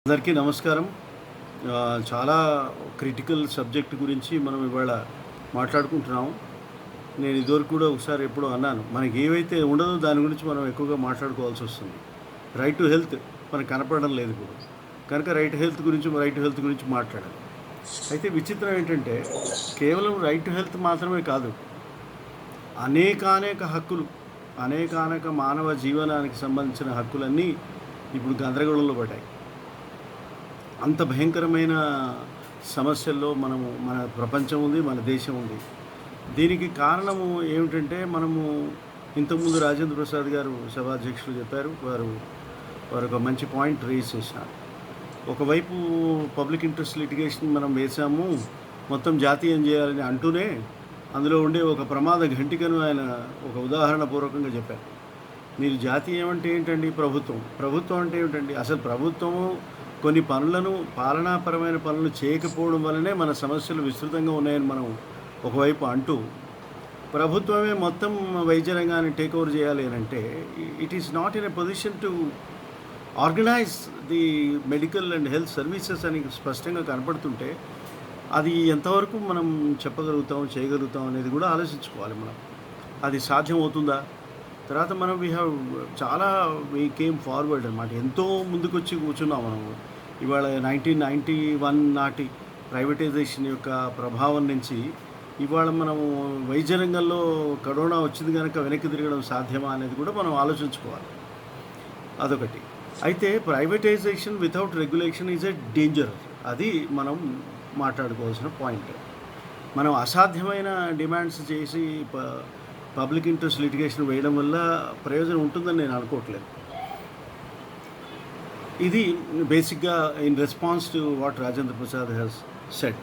అందరికీ నమస్కారం. చాలా క్రిటికల్ సబ్జెక్ట్ గురించి మనం ఇవాళ మాట్లాడుకుంటున్నాము. నేను ఇదివరకు కూడా ఒకసారి ఎప్పుడో అన్నాను. మనకి ఏవైతే ఉండదో దాని గురించి మనం ఎక్కువగా మాట్లాడుకోవాల్సి వస్తుంది. రైట్ టు హెల్త్ మనకు కనపడడం లేదు ఇప్పుడు. కనుక రైట్ టు హెల్త్ గురించి మాట్లాడాలి. అయితే విచిత్రం ఏంటంటే కేవలం రైట్ టు హెల్త్ మాత్రమే కాదు, అనేకానేక హక్కులు, అనేకానేక మానవ జీవనానికి సంబంధించిన హక్కులన్నీ ఇప్పుడు గందరగోళంలో పడ్డాయి. అంత భయంకరమైన సమస్యల్లో మన ప్రపంచం ఉంది, మన దేశం ఉంది. దీనికి కారణము ఏమిటంటే మనము ఇంతకుముందు రాజేంద్ర ప్రసాద్ గారు సభాధ్యక్షులు చెప్పారు. వారు ఒక మంచి పాయింట్ రేజ్ చేసినారు. ఒకవైపు పబ్లిక్ ఇంట్రెస్ట్ లిటిగేషన్ మనం వేసాము, మొత్తం జాతీయం చేయాలని అంటూనే అందులో ఉండే ఒక ప్రమాద ఘంటికను ఆయన ఒక ఉదాహరణ పూర్వకంగా చెప్పారు. మీరు జాతీయం అంటే ఏంటండి? ప్రభుత్వం అంటే ఏమిటండి? అసలు ప్రభుత్వము కొన్ని పనులను, పాలనాపరమైన పనులు చేయకపోవడం వల్లనే మన సమస్యలు విస్తృతంగా ఉన్నాయని మనం ఒకవైపు అంటూ, ప్రభుత్వమే మొత్తం వైద్య రంగాన్ని టేక్ ఓవర్ చేయాలి అని అంటే it is not in a position to organise the medical and health services అని స్పష్టంగా కనపడుతుంటే అది ఎంతవరకు మనం చేయగలుగుతాం అనేది కూడా ఆలోచించుకోవాలి మనం. అది సాధ్యం అవుతుందా? తర్వాత మనం వీ కేమ్ ఫార్వర్డ్ అనమాట. ఎంతో ముందుకొచ్చి కూర్చున్నాం మనం. ఇవాళ 1991 నాటి ప్రైవేటైజేషన్ యొక్క ప్రభావం నుంచి ఇవాళ మనము వైద్య రంగంలో కరోనా వచ్చింది కనుక వెనక్కి తిరగడం సాధ్యమా అనేది కూడా మనం ఆలోచించుకోవాలి. అదొకటి. అయితే privatisation without regulation is a danger. అది మనం మాట్లాడుకోవాల్సిన పాయింట్. మనం అసాధ్యమైన డిమాండ్స్ చేసి పబ్లిక్ ఇంట్రెస్ట్ లిటిగేషన్ వేయడం వల్ల ప్రయోజనం ఉంటుందని నేను అనుకోవట్లేదు. ఇది బేసిక్గా in response to what Rajendra Prasad has said.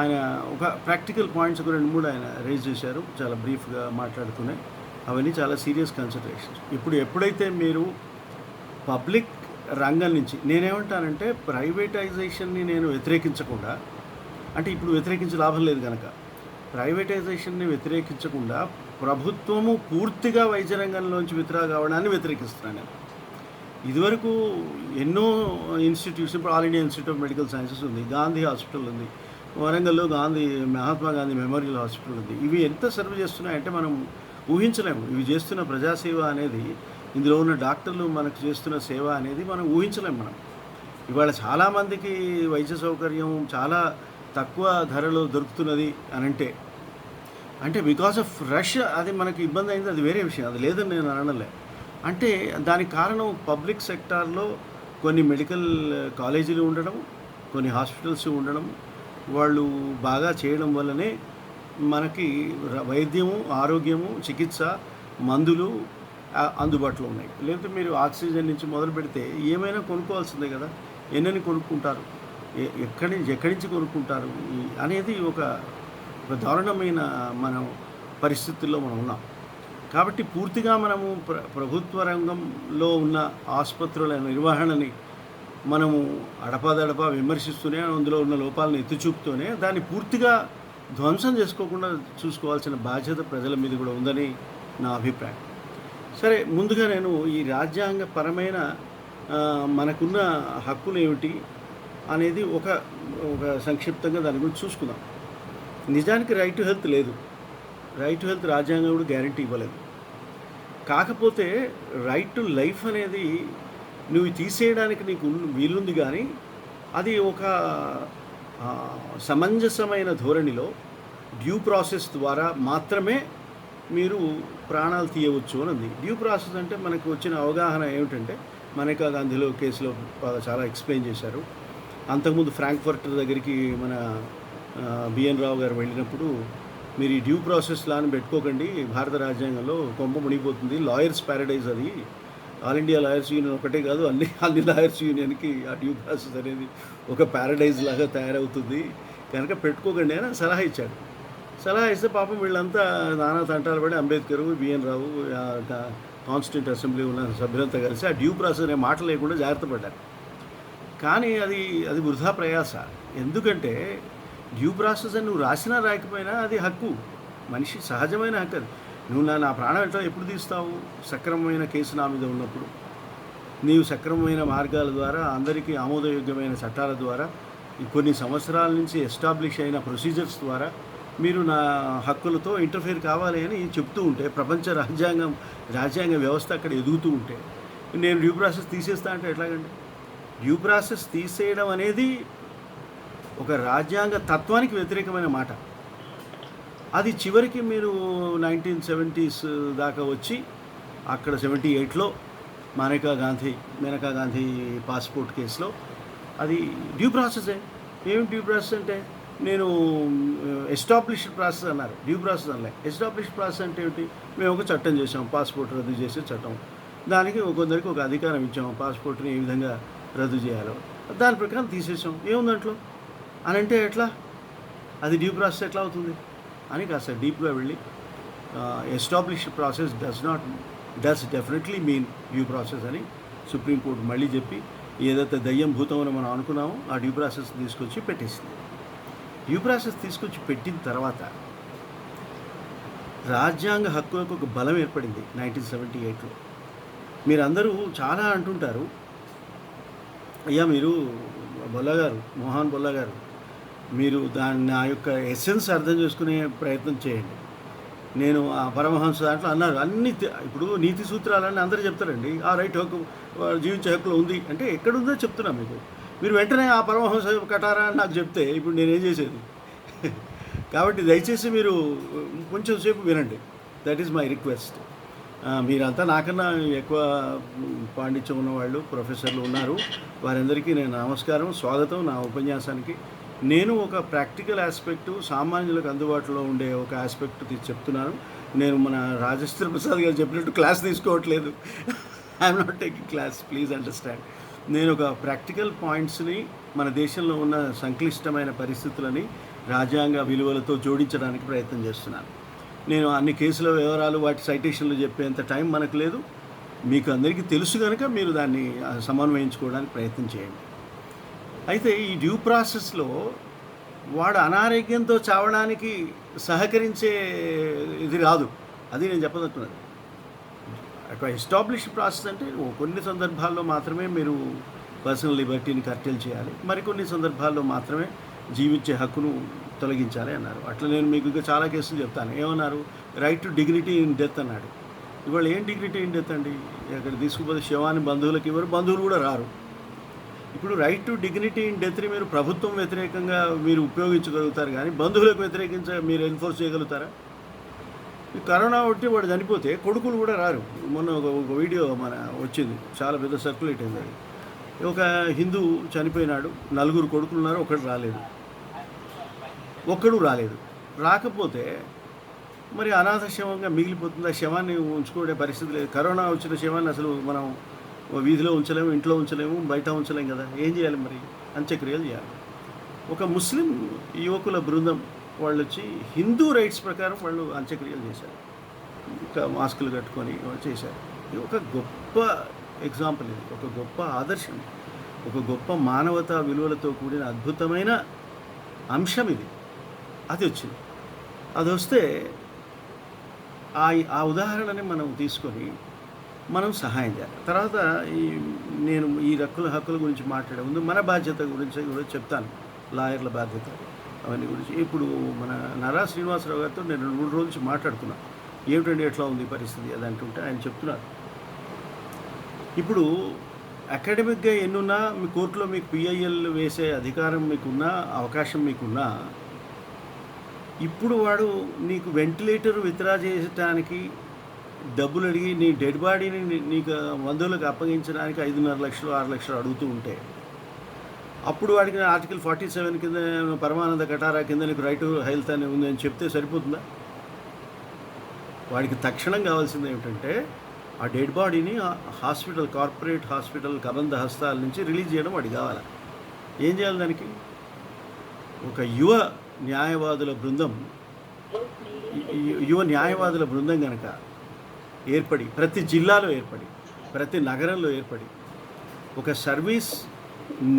ఆయన ఒక ప్రాక్టికల్ పాయింట్స్ ఒక 2-3 ఆయన రేజ్ చేశారు, చాలా బ్రీఫ్గా మాట్లాడుతూనే. అవన్నీ చాలా సీరియస్ కన్సిడరేషన్స్. ఎప్పుడైతే మీరు పబ్లిక్ రంగం నుంచి, నేనేమంటానంటే ప్రైవేటైజేషన్ని నేను వ్యతిరేకించకుండా, అంటే ఇప్పుడు వ్యతిరేకించే లాభం లేదు కనుక, ప్రైవేటైజేషన్ని వ్యతిరేకించకుండా ప్రభుత్వము పూర్తిగా వైద్య రంగంలోంచి విత్డ్రా కావడాన్ని వ్యతిరేకిస్తున్నాను నేను. ఇదివరకు ఎన్నో ఇన్స్టిట్యూట్స్, ఇప్పుడు all India institute of medical sciences ఉంది, గాంధీ హాస్పిటల్ ఉంది, వరంగల్లో మహాత్మా గాంధీ మెమోరియల్ హాస్పిటల్ ఉంది. ఇవి ఎంత సర్వ్ చేస్తున్నాయంటే మనం ఊహించలేము. ఇవి చేస్తున్న ప్రజాసేవ అనేది, ఇందులో ఉన్న డాక్టర్లు మనకు చేస్తున్న సేవ అనేది మనం ఊహించలేము. మనం ఇవాళ చాలామందికి వైద్య సౌకర్యం చాలా తక్కువ ధరలో దొరుకుతున్నది అని అంటే బికాస్ ఆఫ్ రష్ అది మనకి ఇబ్బంది అయింది, అది వేరే విషయం. అది లేదని నేను అనలే. అంటే దానికి కారణం పబ్లిక్ సెక్టార్లో కొన్ని మెడికల్ కాలేజీలు ఉండడం, కొన్ని హాస్పిటల్స్ ఉండడం, వాళ్ళు బాగా చేయడం వల్లనే మనకి వైద్యము, ఆరోగ్యము, చికిత్స, మందులు అందుబాటులో ఉన్నాయి. లేకపోతే మీరు ఆక్సిజన్ నుంచి మొదలు పెడితే ఏమైనా కొనుక్కోవాల్సిందే కదా. ఎన్నని కొనుక్కుంటారు, ఎక్కడి నుంచి కొనుక్కుంటారు అనేది ఒక దారుణమైన మనం పరిస్థితుల్లో మనం ఉన్నాం. కాబట్టి పూర్తిగా మనము ప్రభుత్వ రంగంలో ఉన్న ఆసుపత్రుల నిర్వహణని మనము అడపాదడపా విమర్శిస్తూనే, అందులో ఉన్న లోపాలను ఎత్తిచూపుతూనే దాన్ని పూర్తిగా ధ్వంసం చేసుకోకుండా చూసుకోవాల్సిన బాధ్యత ప్రజల మీద కూడా ఉందని నా అభిప్రాయం. సరే, ముందుగా నేను ఈ రాజ్యాంగపరమైన మనకున్న హక్కులు ఏమిటి అనేది ఒక సంక్షిప్తంగా దాని గురించి చూసుకుందాం. నిజానికి రైట్ టు హెల్త్ లేదు. రైట్ టు హెల్త్ రాజ్యాంగం కూడా గ్యారంటీ ఇవ్వలేదు. కాకపోతే రైట్ టు లైఫ్ అనేది నువ్వు తీసేయడానికి నీకు వీలుంది, కానీ అది ఒక సమంజసమైన ధోరణిలో డ్యూ ప్రాసెస్ ద్వారా మాత్రమే మీరు ప్రాణాలు తీయవచ్చు అని ఉంది. డ్యూ ప్రాసెస్ అంటే మనకు వచ్చిన అవగాహన ఏమిటంటే, మనకా గాంధీలో కేసులో చాలా ఎక్స్ప్లెయిన్ చేశారు. అంతకుముందు ఫ్రాంక్ఫర్ట్ దగ్గరికి మన బిఎన్ రావు గారు వెళ్ళినప్పుడు, మీరు ఈ డ్యూ ప్రాసెస్ లాని పెట్టుకోకండి, భారత రాజ్యాంగంలో కొంప మునిగిపోతుంది, లాయర్స్ ప్యారడైజ్ అది, ఆల్ ఇండియా లాయర్స్ యూనియన్ ఒకటే కాదు, అన్ని లాయర్స్ యూనియన్కి ఆ డ్యూ ప్రాసెస్ అనేది ఒక ప్యారడైజ్ లాగా తయారవుతుంది, కనుక పెట్టుకోకండి అని సలహా ఇచ్చాడు. సలహా ఇస్తే పాపం వీళ్ళంతా నానా తంటాలు పడి అంబేద్కర్, బిఎన్ రావు, కాన్స్టిట్యూంట్ అసెంబ్లీ ఉన్న సభ్యులంతా కలిసి ఆ డ్యూ ప్రాసెస్ అనే మాట లేకుండా జాగ్రత్త పడ్డారు. కానీ అది వృధా ప్రయాస. ఎందుకంటే డ్యూ ప్రాసెస్ అని నువ్వు రాసినా రాకపోయినా అది హక్కు, మనిషి సహజమైన హక్కు అది. నువ్వు నా ప్రాణం ఎప్పుడు తీస్తావు? సక్రమమైన కేసు నా మీద ఉన్నప్పుడు. నీవు సక్రమమైన మార్గాల ద్వారా అందరికీ ఆమోదయోగ్యమైన చట్టాల ద్వారా కొన్ని సంవత్సరాల నుంచి ఎస్టాబ్లిష్ అయిన ప్రొసీజర్స్ ద్వారా మీరు నా హక్కులతో ఇంటర్ఫేర్ కావాలి అని చెప్తూ ఉంటే ప్రపంచ రాజ్యాంగ వ్యవస్థ అక్కడ ఎదుగుతూ ఉంటే నేను డ్యూ ప్రాసెస్ తీసేస్తా అంటే ఎట్లాగండి? డ్యూ ప్రాసెస్ తీసేయడం అనేది ఒక రాజ్యాంగ తత్వానికి వ్యతిరేకమైన మాట. అది చివరికి మీరు 1970s దాకా వచ్చి అక్కడ 78లో మేనకా గాంధీ పాస్పోర్ట్ కేసులో అది డ్యూ ప్రాసెసే. ఏమి డ్యూ ప్రాసెస్ అంటే నేను ఎస్టాబ్లిష్డ్ ప్రాసెస్ అన్నారు, డ్యూ ప్రాసెస్ అనలే. ఎస్టాబ్లిష్డ్ ప్రాసెస్ అంటే ఏమిటి? మేము ఒక చట్టం చేసాం, పాస్పోర్ట్ రద్దు చేసే చట్టం. దానికి కొందరికి ఒక అధికారం ఇచ్చాము, పాస్పోర్ట్ని ఏ విధంగా రద్దు చేయాలో దాని ప్రకారం తీసేసాం. ఏముందంట్లో అని అంటే ఎట్లా అది డ్యూ ప్రాసెస్ ఎట్లా అవుతుంది అని కాస్త డీప్గా వెళ్ళి established process does definitely mean due process అని సుప్రీంకోర్టు మళ్ళీ చెప్పి ఏదైతే దయ్యం భూతం అని మనం అనుకున్నామో ఆ డ్యూ ప్రాసెస్ తీసుకొచ్చి పెట్టేసింది. డ్యూ ప్రాసెస్ తీసుకొచ్చి పెట్టిన తర్వాత రాజ్యాంగ హక్కులకు ఒక బలం ఏర్పడింది 1978లో. మీరందరూ చాలా అంటుంటారు, అయ్యా మీరు మోహన్ బొల్లా గారు మీరు నా యొక్క ఎసెన్స్ అర్థం చేసుకునే ప్రయత్నం చేయండి. నేను ఆ పరమహంస దాంట్లో అన్నారు అన్ని ఇప్పుడు నీతి సూత్రాలన్నీ అందరూ చెప్తారండి. ఆ రైట్ హక్కు జీవించే హక్కులో ఉంది అంటే ఎక్కడుందో చెప్తున్నా మీకు. మీరు వెంటనే ఆ పరమహంస కటారా అని నాకు చెప్తే ఇప్పుడు నేనేం చేసేది? కాబట్టి దయచేసి మీరు కొంచెం సేపు వినండి. That is my request. మీరంతా నాకన్నా ఎక్కువ పాండిత్యం ఉన్నవాళ్ళు ప్రొఫెసర్లు ఉన్నారు, వారందరికీ నేను నమస్కారం, స్వాగతం నా ఉపన్యాసానికి. నేను ఒక ప్రాక్టికల్ ఆస్పెక్టు, సామాన్యులకు అందుబాటులో ఉండే ఒక ఆస్పెక్ట్ చెప్తున్నాను. నేను మన రాజేంద్ర ప్రసాద్ గారు చెప్పినట్టు క్లాస్ తీసుకోవట్లేదు. I'm not taking class, please understand. నేను ఒక ప్రాక్టికల్ పాయింట్స్ని, మన దేశంలో ఉన్న సంక్లిష్టమైన పరిస్థితులని రాజ్యాంగ విలువలతో జోడించడానికి ప్రయత్నం చేస్తున్నాను. నేను అన్ని కేసుల వివరాలు వాటి సైటేషన్లు చెప్పేంత టైం మనకు లేదు. మీకు అందరికీ తెలుసు కనుక మీరు దాన్ని సమన్వయించుకోవడానికి ప్రయత్నం చేయండి. అయితే ఈ డ్యూ ప్రాసెస్లో వాడు అనారోగ్యంతో చావడానికి సహకరించే ఇది రాదు, అది నేను చెప్పదలుచుకున్నది. ఒక ఎస్టాబ్లిష్డ్ ప్రాసెస్ అంటే కొన్ని సందర్భాల్లో మాత్రమే మీరు పర్సనల్ లిబర్టీని కర్టెల్ చేయాలి, మరికొన్ని సందర్భాల్లో మాత్రమే జీవించే హక్కును తొలగించాలి అన్నారు. అట్లా నేను మీకు ఇంకా చాలా కేసులు చెప్తాను. ఏమన్నారు? Right to dignity in death అన్నాడు. ఇవాళ ఏం డిగ్నిటీ ఇన్ డెత్ అండి? అక్కడ తీసుకుపోతే శవాన్ని బంధువులకు ఇవ్వరు, బంధువులు కూడా రారు. ఇప్పుడు రైట్ టు డిగ్నిటీ ఇన్ డెత్ని మీరు ప్రభుత్వం వ్యతిరేకంగా మీరు ఉపయోగించగలుగుతారు, కానీ బంధువులకు మీరు ఎన్ఫోర్స్ చేయగలుగుతారా? కరోనా ఒకటి వాడు చనిపోతే కొడుకులు కూడా రారు. మొన్న ఒక వీడియో వచ్చింది, చాలా పెద్ద సర్క్యులేట్ అయింది. అది ఒక హిందూ చనిపోయినాడు, 4 కొడుకులు ఉన్నారు, ఒక్కడు రాలేదు. రాకపోతే మరి అనాథ శవంగా మిగిలిపోతుంది. ఆ శవాన్ని ఉంచుకునే పరిస్థితి లేదు. కరోనా వచ్చిన శవాన్ని అసలు మనం వీధిలో ఉంచలేము, ఇంట్లో ఉంచలేము, బయట ఉంచలేము కదా. ఏం చేయాలి మరి? అంత్యక్రియలు చేయాలి. ఒక ముస్లిం యువకుల బృందం వాళ్ళు వచ్చి హిందూ రైట్స్ ప్రకారం వాళ్ళు అంత్యక్రియలు చేశారు. ఇంకా మాస్కులు కట్టుకొని చేశారు. ఇది ఒక గొప్ప ఎగ్జాంపుల్, ఇది ఒక గొప్ప ఆదర్శం, ఒక గొప్ప మానవతా విలువలతో కూడిన అద్భుతమైన అంశం ఇది. అది వచ్చింది. అది వస్తే ఆ ఉదాహరణని మనం తీసుకొని మనం సహాయం చేయాలి. తర్వాత నేను ఈ హక్కుల గురించి మాట్లాడే ముందు మన బాధ్యత గురించి కూడా చెప్తాను, లాయర్ల బాధ్యత అవన్నీ గురించి. ఇప్పుడు మన నరా శ్రీనివాసరావు గారితో నేను 2 రోజుల నుంచి మాట్లాడుకున్నాను. ఏమిటండి ఎట్లా ఉంది పరిస్థితి అది అంటుంటే ఆయన చెప్తున్నారు, ఇప్పుడు అకాడమిక్గా ఎన్నున్నా మీ కోర్టులో మీకు పిఐఎల్ వేసే అధికారం మీకున్నా, అవకాశం మీకున్నా, ఇప్పుడు వాడు నీకు వెంటిలేటర్ విత్డ్రా చేయడానికి డబ్బులు అడిగి నీ డెడ్ బాడీని నీకు బంధువులకు అప్పగించడానికి 5.5 లక్షలు 6 లక్షలు అడుగుతూ ఉంటే, అప్పుడు వాడికి ఆర్టికల్ 47 కింద పరమానంద కటారా కింద నీకు రైట్ టు హెల్త్ అని ఉంది అని చెప్తే సరిపోతుందా? వాడికి తక్షణం కావాల్సింది ఏమిటంటే ఆ డెడ్ బాడీని హాస్పిటల్, కార్పొరేట్ హాస్పిటల్ కబంధ హస్తాల నుంచి రిలీజ్ చేయడం వాడికి కావాలి. ఏం చేయాలి దానికి? ఒక యువ న్యాయవాదుల బృందం కనుక ఏర్పడి, ప్రతి జిల్లాలో ఏర్పడి, ప్రతి నగరంలో ఏర్పడి, ఒక సర్వీస్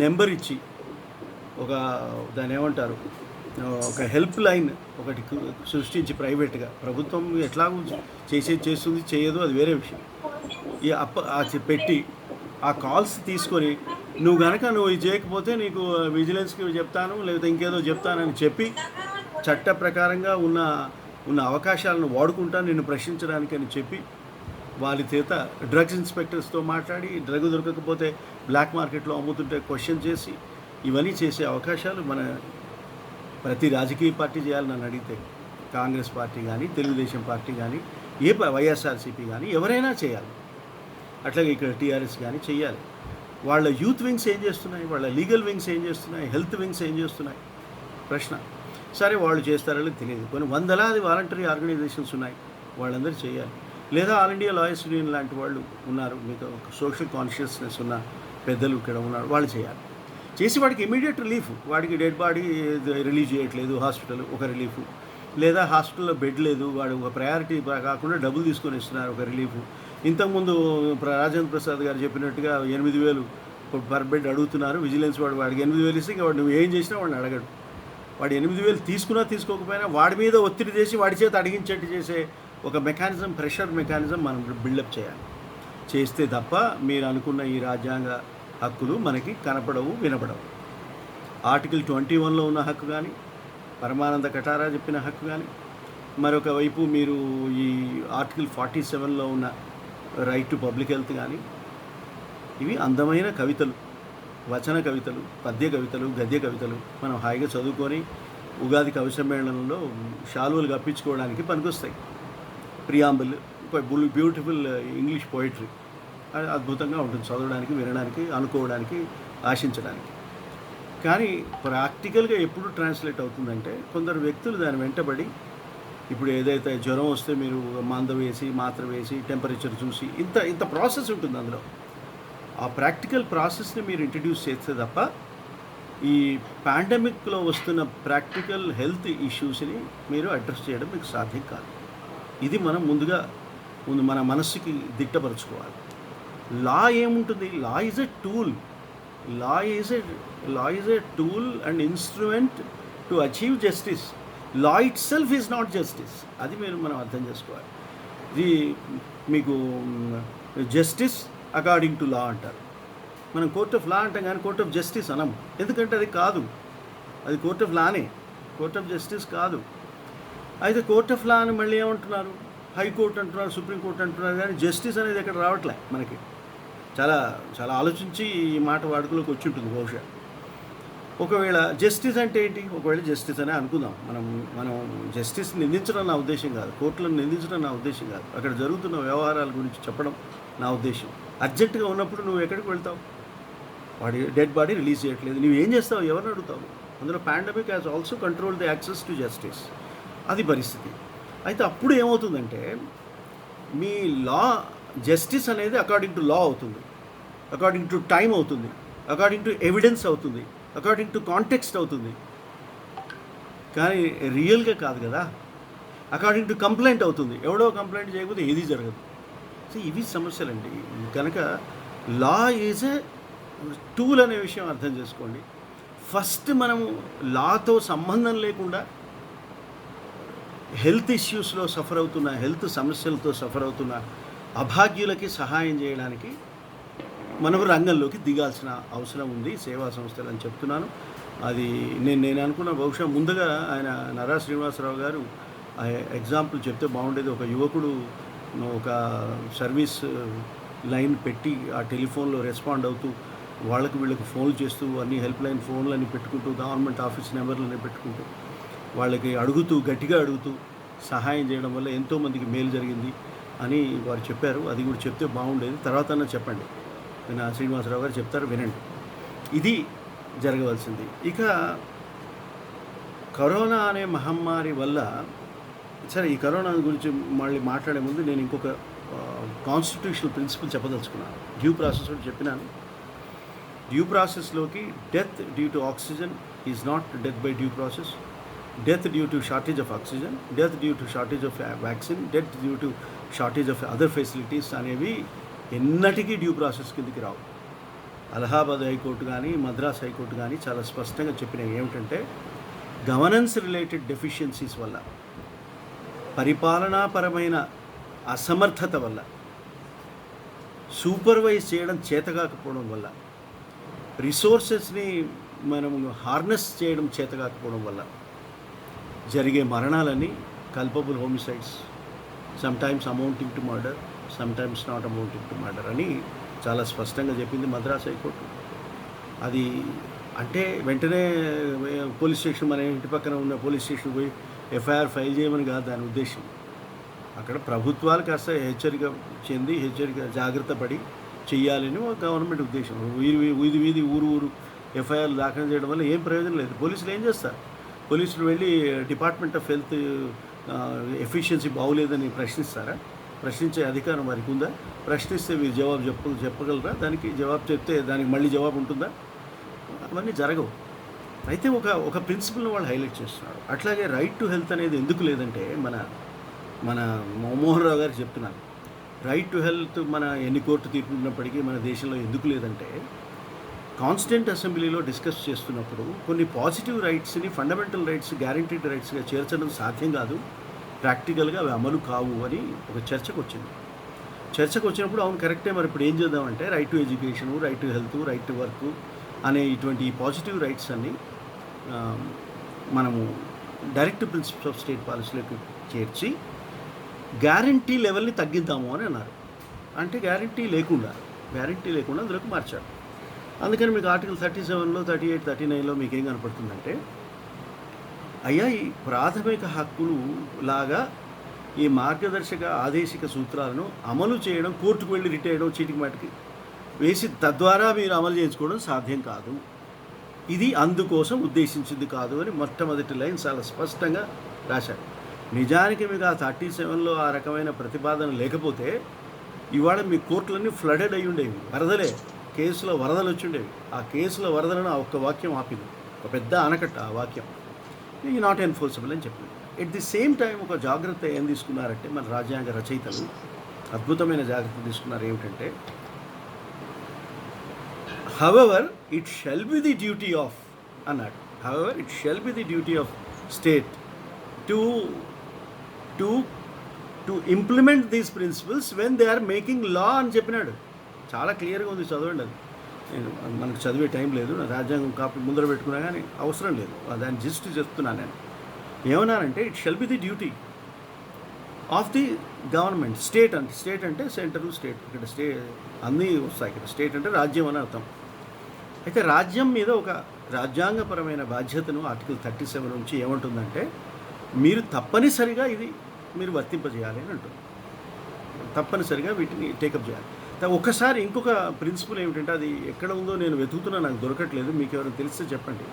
నెంబర్ ఇచ్చి, దాన్ని ఏమంటారు, ఒక హెల్ప్ లైన్ ఒకటి సృష్టించి ప్రైవేట్గా, ప్రభుత్వం ఎట్లాగూ చేస్తుంది చేయదు, అది వేరే విషయం. పెట్టి ఆ కాల్స్ తీసుకొని నువ్వు ఇది చేయకపోతే నీకు విజిలెన్స్కి చెప్తాను లేకపోతే ఇంకేదో చెప్తానని చెప్పి చట్ట ప్రకారంగా ఉన్న అవకాశాలను వాడుకుంటా నిన్ను ప్రశ్నించడానికి అని చెప్పి వాళ్ళ చేత డ్రగ్స్ ఇన్స్పెక్టర్స్తో మాట్లాడి డ్రగ్ దొరకకపోతే బ్లాక్ మార్కెట్లో అమ్ముతుంటే క్వశ్చన్ చేసి ఇవన్నీ చేసే అవకాశాలు మన ప్రతి రాజకీయ పార్టీ చేయాలని నన్ను అడిగితే కాంగ్రెస్ పార్టీ కానీ తెలుగుదేశం పార్టీ కానీ వైఎస్ఆర్సీపీ కానీ ఎవరైనా చేయాలి. అట్లాగే ఇక్కడ టీఆర్ఎస్ కానీ చేయాలి. వాళ్ళ యూత్ వింగ్స్ ఏం చేస్తున్నాయి, వాళ్ళ లీగల్ వింగ్స్ ఏం చేస్తున్నాయి, హెల్త్ వింగ్స్ ఏం చేస్తున్నాయి ప్రశ్న. సరే వాళ్ళు చేస్తారని తెలియదు. కొన్ని వందలాది వాలంటరీ ఆర్గనైజేషన్స్ ఉన్నాయి, వాళ్ళందరూ చేయాలి. లేదా ఆల్ ఇండియా లాయర్స్ యూనియన్ లాంటి వాళ్ళు ఉన్నారు, మీకు సోషల్ కాన్షియస్నెస్ ఉన్న పెద్దలు ఇక్కడ ఉన్నారు, వాళ్ళు చేయాలి. చేసి వాడికి ఇమీడియట్ రిలీఫ్, వాడికి డెడ్ బాడీ రిలీజ్ చేయట్లేదు హాస్పిటల్ ఒక రిలీఫ్, లేదా హాస్పిటల్లో బెడ్ లేదు వాడు ఒక ప్రయారిటీ కాకుండా డబ్బులు తీసుకొని ఇస్తున్నారు ఒక రిలీఫ్. ఇంతకుముందు రాజేంద్ర ప్రసాద్ గారు చెప్పినట్టుగా 8,000 పర్ బెడ్ అడుగుతున్నారు విజిలెన్స్ వాడికి 8,000 ఇస్తే వాడు నువ్వు ఏం చేసినా వాడిని అడగడు. వాడు 8,000 తీసుకున్నా తీసుకోకపోయినా వాడి మీద ఒత్తిడి చేసి వాడి చేత అడిగించేట్టు చేసే ఒక మెకానిజం, ప్రెషర్ మెకానిజం మనం బిల్డప్ చేయాలి. చేస్తే తప్ప మీరు అనుకున్న ఈ రాజ్యాంగ హక్కులు మనకి కనపడవు, వినపడవు. ఆర్టికల్ 21లో ఉన్న హక్కు కానీ, పరమానంద కటారా చెప్పిన హక్కు కానీ, మరొక వైపు మీరు ఈ ఆర్టికల్ 47లో ఉన్న రైట్ టు పబ్లిక్ హెల్త్ కానీ, ఇవి అందమైన కవితలు, వచన కవితలు, పద్య కవితలు, గద్య కవితలు. మనం హాయిగా చదువుకొని ఉగాది కవి సమ్మేళనంలో శాలువలు కప్పించుకోవడానికి పనికొస్తాయి. ప్రియాంబుల్, బ్యూటిఫుల్ ఇంగ్లీష్ పోయిటరీ, అద్భుతంగా ఉంటుంది చదవడానికి, వినడానికి, అనుకోవడానికి, ఆశించడానికి. కానీ ప్రాక్టికల్గా ఎప్పుడు ట్రాన్స్లేట్ అవుతుందంటే కొందరు వ్యక్తులు దాని వెంటబడి, ఇప్పుడు ఏదైతే జ్వరం వస్తే మీరు మంద వేసి మాత్ర వేసి టెంపరేచర్ చూసి ఇంత ప్రాసెస్ ఉంటుంది అందులో. ఆ ప్రాక్టికల్ ప్రాసెస్ని మీరు ఇంట్రడ్యూస్ చేస్తే తప్ప ఈ పాండమిక్లో వస్తున్న ప్రాక్టికల్ హెల్త్ ఇష్యూస్ని మీరు అడ్రస్ చేయడం మీకు సాధ్యం కాదు. ఇది మనం ముందు మన మనస్సుకి దిట్టపరచుకోవాలి. లా ఏముంటుంది? Law is a tool. Law is a tool and instrument to achieve justice. Law it self is not justice. అది మనం అర్థం చేసుకోవాలి. ఇది మీకు జస్టిస్ అకార్డింగ్ టు లా అంటారు. మనం కోర్ట్ ఆఫ్ లా అంటాం కానీ కోర్ట్ ఆఫ్ జస్టిస్ అనం. ఎందుకంటే అది కాదు, అది కోర్ట్ ఆఫ్ లానే, కోర్ట్ ఆఫ్ జస్టిస్ కాదు. అయితే కోర్ట్ ఆఫ్ లా అని మళ్ళీ ఏమంటున్నారు? హైకోర్టు అంటున్నారు, సుప్రీంకోర్టు అంటున్నారు, కానీ జస్టిస్ అనేది ఎక్కడ రావట్లే మనకి. చాలా చాలా ఆలోచించి ఈ మాట వాడుకలోకి వచ్చి ఉంటుంది బహుశా. ఒకవేళ జస్టిస్ అంటే ఏంటి? ఒకవేళ జస్టిస్ అనే అనుకుందాం. మనం జస్టిస్ నిందించడం నా ఉద్దేశం కాదు, కోర్టులను నిందించడం నా ఉద్దేశం కాదు, అక్కడ జరుగుతున్న వ్యవహారాల గురించి చెప్పడం నా ఉద్దేశం. అర్జెంటుగా ఉన్నప్పుడు నువ్వు ఎక్కడికి వెళ్తావు? వాడి డెడ్ బాడీ రిలీజ్ చేయట్లేదు, నువ్వు ఏం చేస్తావు? ఎవరిని అడుగుతావు? అందులో pandemic has also control the access to justice. అది పరిస్థితి. అయితే అప్పుడు ఏమవుతుందంటే మీ లా జస్టిస్ అనేది అకార్డింగ్ టు లా అవుతుంది, అకార్డింగ్ టు టైం అవుతుంది, అకార్డింగ్ టు ఎవిడెన్స్ అవుతుంది, అకార్డింగ్ టు కాంటెక్స్ట్ అవుతుంది. కానీ రియల్గా కాదు కదా, అకార్డింగ్ టు కంప్లైంట్ అవుతుంది. ఎవడో కంప్లైంట్ చేయకపోతే ఏది జరగదు. సో ఇవి సమస్యలండి. కనుక లా ఈజ్ ఏ టూల్ అనే విషయం అర్థం చేసుకోండి. ఫస్ట్ మనము లాతో సంబంధం లేకుండా హెల్త్ ఇష్యూస్లో సఫర్ అవుతున్న, హెల్త్ సమస్యలతో సఫర్ అవుతున్న అభాగ్యులకి సహాయం చేయడానికి మనం రంగంలోకి దిగాల్సిన అవసరం ఉంది, సేవా సంస్థలు అని చెప్తున్నాను. అది నేను అనుకున్న బహుశా ముందుగా ఆయన నరా శ్రీనివాసరావు గారు ఎగ్జాంపుల్ చెప్తే బాగుండేది. ఒక యువకుడు ఒక సర్వీస్ లైన్ పెట్టి ఆ టెలిఫోన్లో రెస్పాండ్ అవుతూ వీళ్ళకి ఫోన్లు చేస్తూ అన్ని హెల్ప్ లైన్ ఫోన్లని పెట్టుకుంటూ గవర్నమెంట్ ఆఫీస్ నెంబర్లని పెట్టుకుంటూ వాళ్ళకి గట్టిగా అడుగుతూ సహాయం చేయడం వల్ల ఎంతోమందికి మేలు జరిగింది అని వారు చెప్పారు. అది కూడా చెప్తే బాగుండేది. తర్వాత చెప్పండి, నా శ్రీనివాసరావు గారు చెప్తారు, వినండి. ఇది జరగవలసింది. ఇక కరోనా అనే మహమ్మారి వల్ల, సరే ఈ కరోనా గురించి మళ్ళీ మాట్లాడే ముందు నేను ఇంకొక కాన్స్టిట్యూషనల్ ప్రిన్సిపల్ చెప్పదలుచుకున్నాను. డ్యూ ప్రాసెస్ కూడా చెప్పినాను. డ్యూ ప్రాసెస్లోకి death due to oxygen is not death by due process, death due to shortage of oxygen, death due to shortage of vaccine, death due to shortage of other facilities అనేవి ఎన్నటికీ due process కిందకి రావు. Allahabad high court కానీ Madras high court కానీ చాలా స్పష్టంగా చెప్పినవి ఏమిటంటే, governance related deficiencies వల్ల, పరిపాలనాపరమైన అసమర్థత వల్ల, సూపర్వైజ్ చేయడం చేతకాకపోవడం వల్ల, రిసోర్సెస్ని మనం హార్నెస్ చేయడం చేతకాకపోవడం వల్ల జరిగే మరణాలని culpable homicides, sometimes amounting to murder, sometimes not amounting to murder అని చాలా స్పష్టంగా చెప్పింది మద్రాస్ హైకోర్టు. అది అంటే వెంటనే పోలీస్ స్టేషన్, మన ఇంటి పక్కన ఉన్న పోలీస్ స్టేషన్ పోయి ఎఫ్ఐఆర్ ఫైల్ చేయమని కాదు దాని ఉద్దేశం. అక్కడ ప్రభుత్వాలు కాస్త హెచ్చరిక జాగ్రత్త పడి చెయ్యాలని ఒక గవర్నమెంట్ ఉద్దేశం. వీధి ఊరు ఎఫ్ఐఆర్లు దాఖలు చేయడం వల్ల ఏం ప్రయోజనం లేదు. పోలీసులు ఏం చేస్తారు? పోలీసులు వెళ్ళి డిపార్ట్మెంట్ ఆఫ్ హెల్త్ ఎఫిషియన్సీ బాగోలేదని ప్రశ్నిస్తారా? ప్రశ్నించే అధికారం వారికి ఉందా? ప్రశ్నిస్తే మీరు జవాబు చెప్పగలరా? దానికి జవాబు చెప్తే దానికి మళ్ళీ జవాబు ఉంటుందా? అవన్నీ జరగవు. అయితే ఒక ప్రిన్సిపల్ని వాళ్ళు హైలైట్ చేస్తున్నారు. అట్లాగే రైట్ టు హెల్త్ అనేది ఎందుకు లేదంటే, మన మోహన్ రావు గారికి చెప్తున్నాను, రైట్ టు హెల్త్ మన ఎన్ని కోర్టు తీర్పు ఉన్నప్పటికీ మన దేశంలో ఎందుకు లేదంటే, కాన్స్టిట్యూంట్ అసెంబ్లీలో డిస్కస్ చేస్తున్నప్పుడు కొన్ని పాజిటివ్ రైట్స్ని ఫండమెంటల్ రైట్స్, గ్యారంటీడ్ రైట్స్గా చేర్చడం సాధ్యం కాదు, ప్రాక్టికల్గా అవి అమలు కావు అని ఒక చర్చకు వచ్చినప్పుడు అవును కరెక్టే, మరి ఇప్పుడు ఏం చేద్దామంటే right to education, right to health, right to work అనే ఇటువంటి పాజిటివ్ రైట్స్ అన్ని మనము డైరెక్ట్ ప్రిన్సిపల్స్ ఆఫ్ స్టేట్ పాలసీలోకి చేర్చి గ్యారంటీ లెవెల్ని తగ్గిద్దాము అని అన్నారు. అంటే గ్యారంటీ లేకుండా అందులోకి మార్చారు. అందుకని మీకు ఆర్టికల్ 37లో 38, 39లో మీకు ఏం కనపడుతుందంటే, అయ్యా ఈ ప్రాథమిక హక్కులు లాగా ఈ మార్గదర్శక ఆదేశిక సూత్రాలను అమలు చేయడం, కోర్టుకు వెళ్ళి రిట్ అయ్యడం, చీటికి మాటికి వేసి తద్వారా మీరు అమలు చేయించుకోవడం సాధ్యం కాదు, ఇది అందుకోసం ఉద్దేశించింది కాదు అని మొట్టమొదటి లైన్ చాలా స్పష్టంగా రాశారు. నిజానికి మీకు ఆ 37లో ఆ రకమైన ప్రతిపాదన లేకపోతే ఇవాళ మీ కోర్టులన్నీ ఫ్లడెడ్ అయి ఉండేవి, కేసులో వరదలు వచ్చి ఉండేవి. ఆ కేసుల వరదలను ఆ ఒక్క వాక్యం ఆపింది, ఒక పెద్ద ఆనకట్ట ఆ వాక్యం. ఇది నాట్ ఎన్ఫోర్సబుల్ అని చెప్పింది. ఎట్ ది సేమ్ టైం ఒక జాగ్రత్త ఏం తీసుకున్నారంటే, మన రాజ్యాంగ రచయితలు అద్భుతమైన జాగ్రత్త తీసుకున్నారు. ఏమిటంటే, however it shall be the duty of అన్నాడు. However it shall be the duty of state to implement these principles when they are making law అని చెప్పినాడు. చాలా క్లియర్గా ఉంది, చదవండి. అది మనకు చదివే టైం లేదు, రాజ్యాంగం కాపీ ముందర పెట్టుకున్నా కానీ అవసరం లేదు, దాన్ని జస్ట్ చెప్తున్నాను నేను. ఏమన్నానంటే, it shall be the duty of the government. State అంటే సెంట్రల్, స్టేట్ ఇక్కడ అన్నీ వస్తాయి. ఇక్కడ స్టేట్ అంటే రాజ్యం అని అర్థం. అయితే రాజ్యం మీద ఒక రాజ్యాంగపరమైన బాధ్యతను ఆర్టికల్ 37 నుంచి ఏమంటుందంటే, మీరు తప్పనిసరిగా మీరు వర్తింపజేయాలి అని అంటుంది. తప్పనిసరిగా వీటిని టేకప్ చేయాలి. ఒక్కసారి ఇంకొక ప్రిన్సిపల్ ఏమిటంటే, అది ఎక్కడ ఉందో నేను వెతుకుతున్నా, నాకు దొరకట్లేదు, మీకు ఎవరైనా తెలిస్తే చెప్పండి.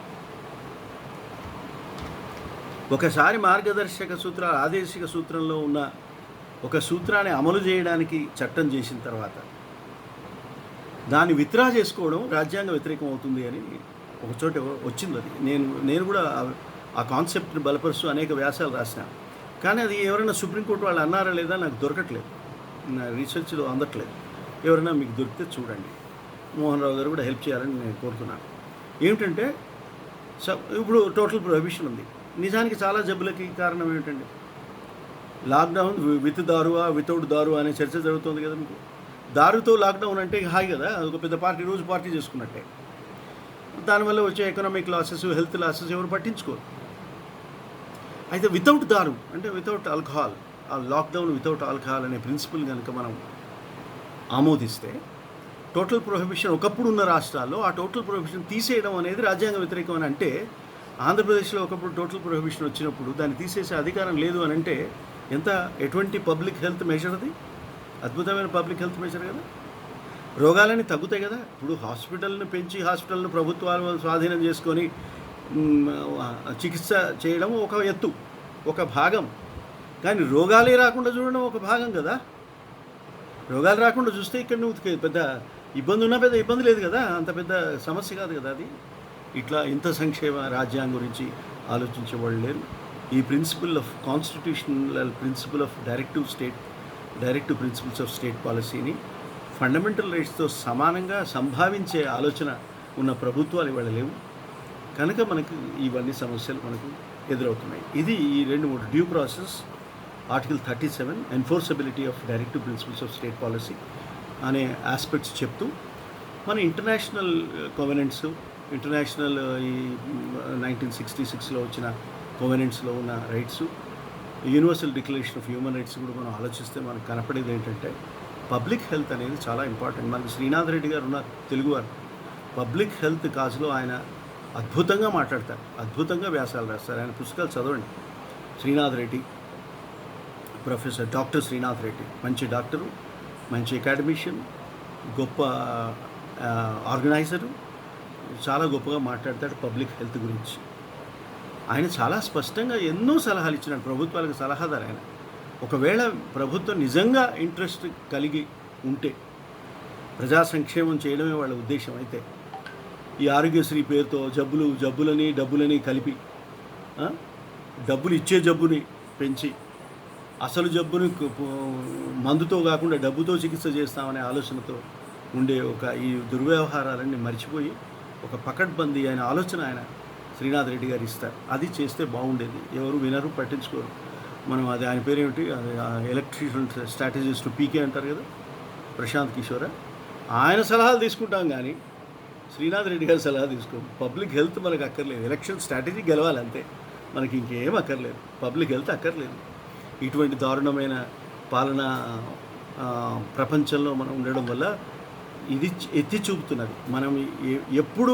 ఒకసారి మార్గదర్శక సూత్రాలు ఆదేశిక సూత్రంలో ఉన్న ఒక సూత్రాన్ని అమలు చేయడానికి చట్టం చేసిన తర్వాత దాన్ని విత్డ్రా చేసుకోవడం రాజ్యాంగ వ్యతిరేకం అవుతుంది అని ఒక చోట వచ్చింది. అది నేను కూడా ఆ కాన్సెప్ట్ని బలపరుస్తూ అనేక వ్యాసాలు రాసిన, కానీ అది ఎవరైనా సుప్రీంకోర్టు వాళ్ళు అన్నారా లేదా నాకు దొరకట్లేదు, నా రీసెర్చ్లో అందట్లేదు. ఎవరైనా మీకు దొరికితే చూడండి. మోహన్ రావు గారు కూడా హెల్ప్ చేయాలని నేను కోరుతున్నాను. ఏమిటంటే, ఇప్పుడు టోటల్ ప్రొహిబిషన్ ఉంది. నిజానికి చాలా జబ్బులకి కారణం ఏమిటండి? లాక్డౌన్ విత్ దారువా వితౌట్ దారువా అనే చర్చ జరుగుతుంది కదా. మీకు దారుతో లాక్డౌన్ అంటే హాయ్ కదా, ఒక పెద్ద పార్టీ రోజు పార్టీ చేసుకున్నట్టే. దానివల్ల వచ్చే ఎకనామిక్ లాసెస్, హెల్త్ లాసెస్ ఎవరు పట్టించుకోరు. అయితే వితౌట్ దారు అంటే వితౌట్ ఆల్కహాల్, ఆ లాక్డౌన్ వితౌట్ ఆల్కహాల్ అనే ప్రిన్సిపల్ కనుక మనం ఆమోదిస్తే, టోటల్ ప్రొహిబిషన్ ఒకప్పుడు ఉన్న రాష్ట్రాల్లో ఆ టోటల్ ప్రొహిబిషన్ తీసేయడం అనేది రాజ్యాంగ వ్యతిరేకం అని అంటే, ఆంధ్రప్రదేశ్లో ఒకప్పుడు టోటల్ ప్రొహిబిషన్ వచ్చినప్పుడు దాన్ని తీసేసే అధికారం లేదు అని అంటే ఎటువంటి పబ్లిక్ హెల్త్ మెజర్ అది? అద్భుతమైన పబ్లిక్ హెల్త్ మెజర్ కదా. రోగాలన్నీ తగ్గుతాయి కదా. ఇప్పుడు హాస్పిటల్ని పెంచి హాస్పిటల్ని ప్రభుత్వాలు స్వాధీనం చేసుకొని చికిత్స చేయడం ఒక ఎత్తు, ఒక భాగం. కానీ రోగాలే రాకుండా చూడడం ఒక భాగం కదా. రోగాలు రాకుండా చూస్తే ఇక్కడ నువ్వు పెద్ద ఇబ్బంది ఉన్నా పెద్ద ఇబ్బంది లేదు కదా, అంత పెద్ద సమస్య కాదు కదా అది. ఇట్లా ఇంత సంక్షేమ రాజ్యాంగం గురించి ఆలోచించే వాళ్ళు లేరు. ఈ principle of constitutional principle of directive principles of state పాలసీని ఫండమెంటల్ రైట్స్తో సమానంగా సంభావించే ఆలోచన ఉన్న ప్రభుత్వాలు ఇవాళ లేవు. కనుక మనకు ఇవన్నీ సమస్యలు మనకు ఎదురవుతున్నాయి. ఇది ఈ 2-3 due process, article 37 enforceability of directive principles of state policy, అనే ఆస్పెక్ట్స్ చెప్తూ మన ఇంటర్నేషనల్ కోవెనెంట్స్, ఇంటర్నేషనల్ ఈ 1966లో వచ్చిన కోవెనెంట్స్లో ఉన్న rights, universal declaration of human rights కూడా మనం ఆలోచిస్తే మనకు కనపడేది ఏంటంటే పబ్లిక్ హెల్త్ అనేది చాలా ఇంపార్టెంట్. మనకు శ్రీనాథ్ రెడ్డి గారు ఉన్నారు, తెలుగువారు. పబ్లిక్ హెల్త్ కాజ్లో ఆయన అద్భుతంగా మాట్లాడతారు, అద్భుతంగా వ్యాసాలు రాస్తారు. ఆయన పుస్తకాలు చదవండి. శ్రీనాథ్ రెడ్డి, ప్రొఫెసర్ డాక్టర్ శ్రీనాథ్ రెడ్డి మంచి డాక్టరు, మంచి అకాడమిషియన్, గొప్ప ఆర్గనైజరు, చాలా గొప్పగా మాట్లాడతాడు పబ్లిక్ హెల్త్ గురించి. ఆయన చాలా స్పష్టంగా ఎన్నో సలహాలు ఇచ్చినాడు ప్రభుత్వాలకు, సలహాదారు ఆయన. ఒకవేళ ప్రభుత్వం నిజంగా ఇంట్రెస్ట్ కలిగి ఉంటే, ప్రజా సంక్షేమం చేయడమే వాళ్ళ ఉద్దేశం అయితే, ఈ ఆరోగ్యశ్రీ పేరుతో డబ్బులని కలిపి, డబ్బులు ఇచ్చే జబ్బుని పెంచి అసలు జబ్బుని మందుతో కాకుండా డబ్బుతో చికిత్స చేస్తామనే ఆలోచనతో ఉండే ఈ దుర్వ్యవహారాలన్నీ మర్చిపోయి ఒక పకడ్బందీ ఆయన ఆలోచన ఆయన శ్రీనాథ్ రెడ్డి గారు ఇస్తారు. అది చేస్తే బాగుండేది. ఎవరు వినరు, పట్టించుకోరు. మనం అది ఆయన పేరేమిటి, అది ఎలక్ట్రిషియన్ స్ట్రాటజిస్ట్ పీకే అంటారు కదా, ప్రశాంత్ కిషోర్. ఆయన సలహాలు తీసుకుంటాం కానీ శ్రీనాథ్ రెడ్డి గారి సలహా తీసుకోం. పబ్లిక్ హెల్త్ మనకు అక్కర్లేదు, ఎలక్షన్ స్ట్రాటజీ గెలవాలి అంతే, మనకి ఇంకేం అక్కర్లేదు, పబ్లిక్ హెల్త్ అక్కర్లేదు. ఇటువంటి దారుణమైన పాలన ప్రపంచంలో మనం ఉండడం వల్ల ఇది ఎత్తి చూపుతున్నది. మనం ఎప్పుడు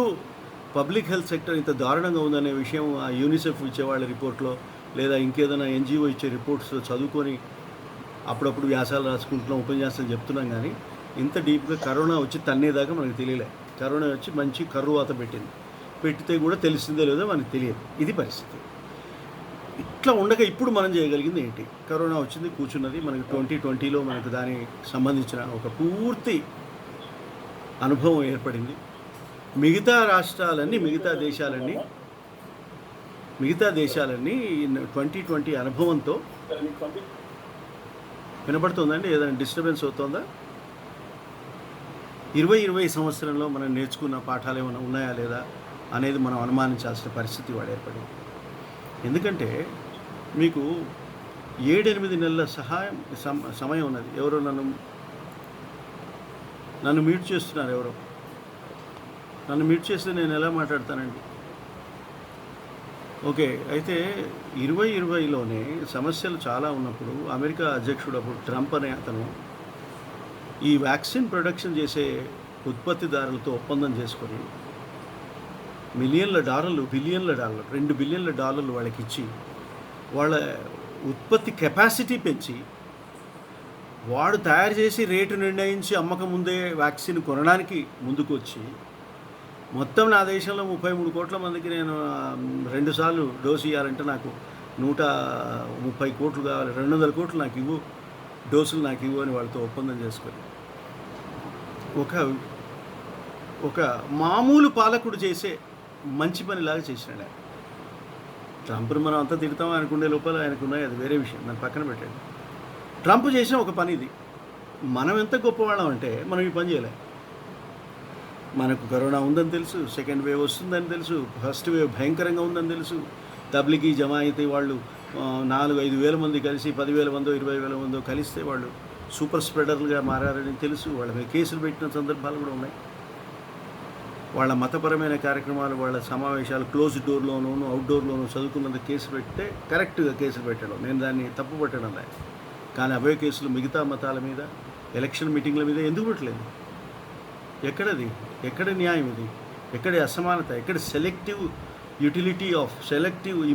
పబ్లిక్ హెల్త్ సెక్టర్ ఇంత దారుణంగా ఉందనే విషయం ఆ యూనిసెఫ్ ఇచ్చేవాళ్ళ రిపోర్ట్లో లేదా ఇంకేదైనా ఎన్జిఓ ఇచ్చే రిపోర్ట్స్ చదువుకొని అప్పుడప్పుడు వ్యాసాలు రాసుకుంటున్నాం, ఉపన్యాసాలు చెప్తున్నాం. కానీ ఇంత డీప్గా కరోనా వచ్చి తన్నేదాకా మనకు తెలియలే. కరోనా వచ్చి మంచి కర్రువాత పెట్టితే కూడా తెలిసిందో లేదో మనకు తెలియదు. ఇది పరిస్థితి. ఇట్లా ఉండగా ఇప్పుడు మనం చేయగలిగింది ఏంటి? కరోనా వచ్చింది, కూర్చున్నది. మనకి 2020లో మనకు దానికి సంబంధించిన ఒక పూర్తి అనుభవం ఏర్పడింది. మిగతా రాష్ట్రాలన్నీ, మిగతా దేశాలన్నీ 2020 అనుభవంతో వినపడుతుందండి? ఏదైనా డిస్టర్బెన్స్ అవుతుందా? 2020 సంవత్సరంలో మనం నేర్చుకున్న పాఠాలు ఏమైనా ఉన్నాయా లేదా అనేది మనం అనుమానించాల్సిన పరిస్థితి వాడు ఏర్పడింది. ఎందుకంటే మీకు 7-8 నెలల సమయం ఉన్నది. ఎవరో నన్ను మ్యూట్ చేస్తున్నారు. ఎవరో నన్ను మ్యూట్ చేస్తే నేను ఎలా మాట్లాడతానండి? ఓకే, అయితే 2020లోనే సమస్యలు చాలా ఉన్నప్పుడు అమెరికా అధ్యక్షుడు అప్పుడు ట్రంప్ అనే అతను ఈ వ్యాక్సిన్ ప్రొడక్షన్ చేసే ఉత్పత్తిదారులతో ఒప్పందం చేసుకొని బిలియన్ల డాలర్లు $2 బిలియన్ల వాళ్ళకి ఇచ్చి వాళ్ళ ఉత్పత్తి కెపాసిటీ పెంచి వాడు తయారు చేసి రేటు నిర్ణయించి అమ్మకం ముందే వ్యాక్సిన్ కొనడానికి ముందుకు వచ్చి మొత్తం నా దేశంలో 33 కోట్ల మందికి నేను 2 సార్లు డోసు ఇవ్వాలంటే నాకు 130 కోట్లు కావాలి, 200 కోట్లు నాకు ఇవ్వు, డోసులు నాకు ఇవ్వు అని వాళ్ళతో ఒప్పందం చేసుకొని ఒక మామూలు పాలకుడు చేసే మంచి పనిలాగా చేసినాడు ఆయన. ట్రంప్ను మనం అంతా తిడతాం అనుకునే లోపల ఆయనకున్నాయి, అది వేరే విషయం, దాన్ని పక్కన పెట్టండి. ట్రంప్ చేసిన ఒక పని ఇది. మనం ఎంత గొప్పవాళ్ళం అంటే మనం ఈ పని చేయలే. మనకు కరోనా ఉందని తెలుసు, సెకండ్ వేవ్ వస్తుందని తెలుసు, ఫస్ట్ వేవ్ భయంకరంగా ఉందని తెలుసు. తబ్లిగీ జమాయితీ వాళ్ళు 4-5 వేల మంది కలిసి 10,000 మందో 20,000 మందో కలిస్తే వాళ్ళు సూపర్ స్ప్రెడర్లుగా మారారని తెలుసు. వాళ్ళ మీద కేసులు పెట్టిన సందర్భాలు కూడా ఉన్నాయి. వాళ్ళ మతపరమైన కార్యక్రమాలు, వాళ్ళ సమావేశాలు క్లోజ్ డోర్లోనూ అవుట్డోర్లోనూ చదువుకున్నందుకు కేసు పెడితే కరెక్ట్గా కేసులు పెట్టడం, నేను దాన్ని తప్పు పట్టడం లేదు. కానీ అవే కేసులు మిగతా మతాల మీద, ఎలక్షన్ మీటింగ్ల మీద ఎందుకు పెట్టలేదు? ఎక్కడ న్యాయం ఇది? ఎక్కడ అసమానత? ఎక్కడ selective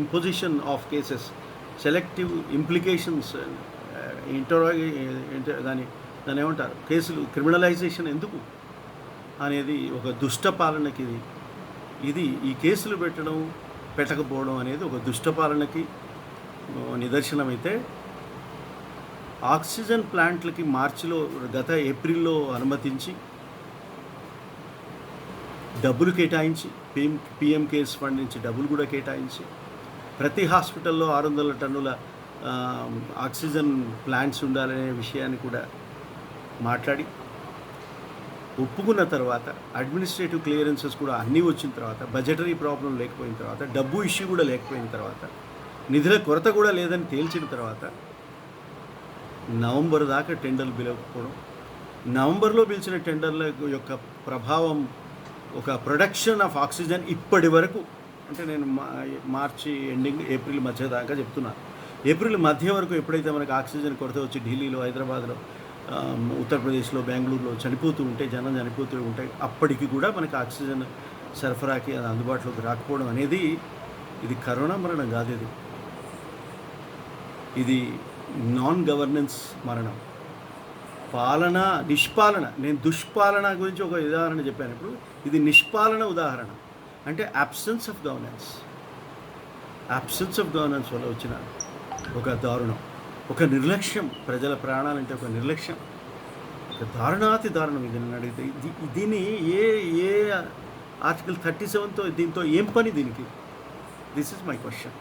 imposition of cases, selective implications, దాన్ని ఏమంటారు, కేసులు క్రిమినలైజేషన్ ఎందుకు అనేది ఒక దుష్ట పాలనకి ఇది ఈ కేసులు పెట్టకపోవడం అనేది ఒక దుష్ట పాలనకి నిదర్శనమైతే, ఆక్సిజన్ ప్లాంట్లకి గత ఏప్రిల్లో అనుమతించి డబ్బులు కేటాయించి, పిఎం కేర్స్ ఫండ్ నుంచి డబ్బులు కూడా కేటాయించి ప్రతి హాస్పిటల్లో 600 టన్నుల ఆక్సిజన్ ప్లాంట్స్ ఉండాలనే విషయాన్ని కూడా మాట్లాడి ఒప్పుకున్న తర్వాత, అడ్మినిస్ట్రేటివ్ క్లియరెన్సెస్ కూడా అన్నీ వచ్చిన తర్వాత, బడ్జెటరీ ప్రాబ్లం లేకపోయిన తర్వాత, డబ్బు ఇష్యూ కూడా లేకపోయిన తర్వాత, నిధుల కొరత కూడా లేదని తేల్చిన తర్వాత నవంబర్ దాకా టెండర్లు పిలవకపోవడం, నవంబర్లో పిలిచిన టెండర్ల యొక్క ప్రభావం, ఒక ప్రొడక్షన్ ఆఫ్ ఆక్సిజన్ ఇప్పటి వరకు, అంటే నేను మార్చి ఎండింగ్ ఏప్రిల్ మధ్య దాకా చెప్తున్నాను. ఏప్రిల్ మధ్య వరకు ఎప్పుడైతే మనకు ఆక్సిజన్ కొరత వచ్చి ఢిల్లీలో, హైదరాబాద్లో, ఉత్తరప్రదేశ్లో, బెంగళూరులో చనిపోతూ ఉంటే, జనం చనిపోతూ ఉంటాయి, అప్పటికి కూడా మనకు ఆక్సిజన్ సరఫరాకి అది అందుబాటులోకి రాకపోవడం అనేది ఇది కరోనా మరణం కాదు, ఇది నాన్ గవర్నెన్స్ మరణం. పాలన, నిష్పాలన. నేను దుష్పాలన గురించి ఒక ఉదాహరణ చెప్పాను. ఇప్పుడు ఇది నిష్పాలన ఉదాహరణ. అంటే అబ్సెన్స్ ఆఫ్ గవర్నెన్స్ వల్ల వచ్చిన ఒక దారుణం, ఒక నిర్లక్ష్యం. ప్రజల ప్రాణాలంటే ఒక నిర్లక్ష్యం, ఒక దారుణాతి దారుణం. ఇది నన్ను అడిగితే దీన్ని ఏ ఆర్టికల్ 37తో దీంతో ఏం పని దీనికి? This is my question.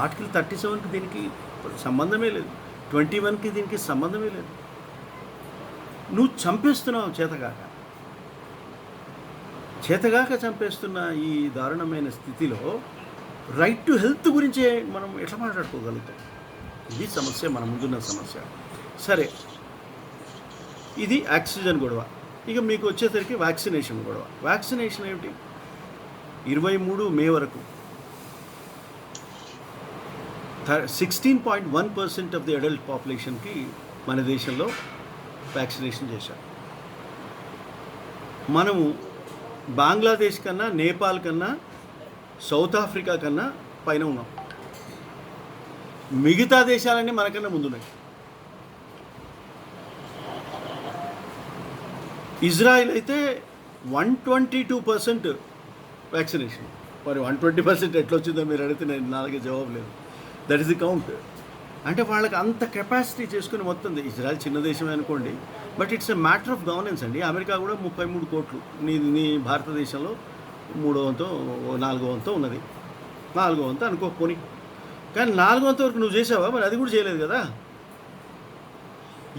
Article 37కి దీనికి సంబంధమే లేదు, 21కి దీనికి సంబంధమే లేదు. నువ్వు చంపేస్తున్నావు చేతగాక చంపేస్తున్న ఈ దారుణమైన స్థితిలో రైట్ టు హెల్త్ గురించే మనం ఎట్లా మాట్లాడుకోగలుగుతాం? ఇది సమస్య, మన ముందున్న సమస్య. సరే, ఇది ఆక్సిజన్ గొడవ. ఇక మీకు వచ్చేసరికి వ్యాక్సినేషన్ గొడవ. వ్యాక్సినేషన్ ఏమిటి? 23 మే వరకు 16.1% ఆఫ్ ది అడల్ట్ పాపులేషన్కి మన దేశంలో వ్యాక్సినేషన్ చేశారు. మనము బంగ్లాదేశ్ కన్నా, నేపాల్ కన్నా, సౌత్ ఆఫ్రికా కన్నా పైన ఉన్నాం. మిగతా దేశాలన్నీ మనకన్నా ముందున్నాయి. ఇజ్రాయిల్ అయితే 122% వ్యాక్సినేషన్. మరి 120% ఎట్లా వచ్చిందో మీరు అడిగితే నేను నాలుగే జవాబు లేదు. That is the count. అంటే వాళ్ళకి అంత కెపాసిటీ చేసుకుని మొత్తం. ఇజ్రాయెల్ చిన్న దేశమే అనుకోండి, but it's a matter of governance అండి. అమెరికా కూడా 33 కోట్లు, నీ భారతదేశంలో 3వ వంతో 4వ వంతో ఉన్నది. 4వ వంతు అనుకోకపోని, కానీ 4వ వంతు వరకు నువ్వు చేసావా? మరి అది కూడా చేయలేదు కదా.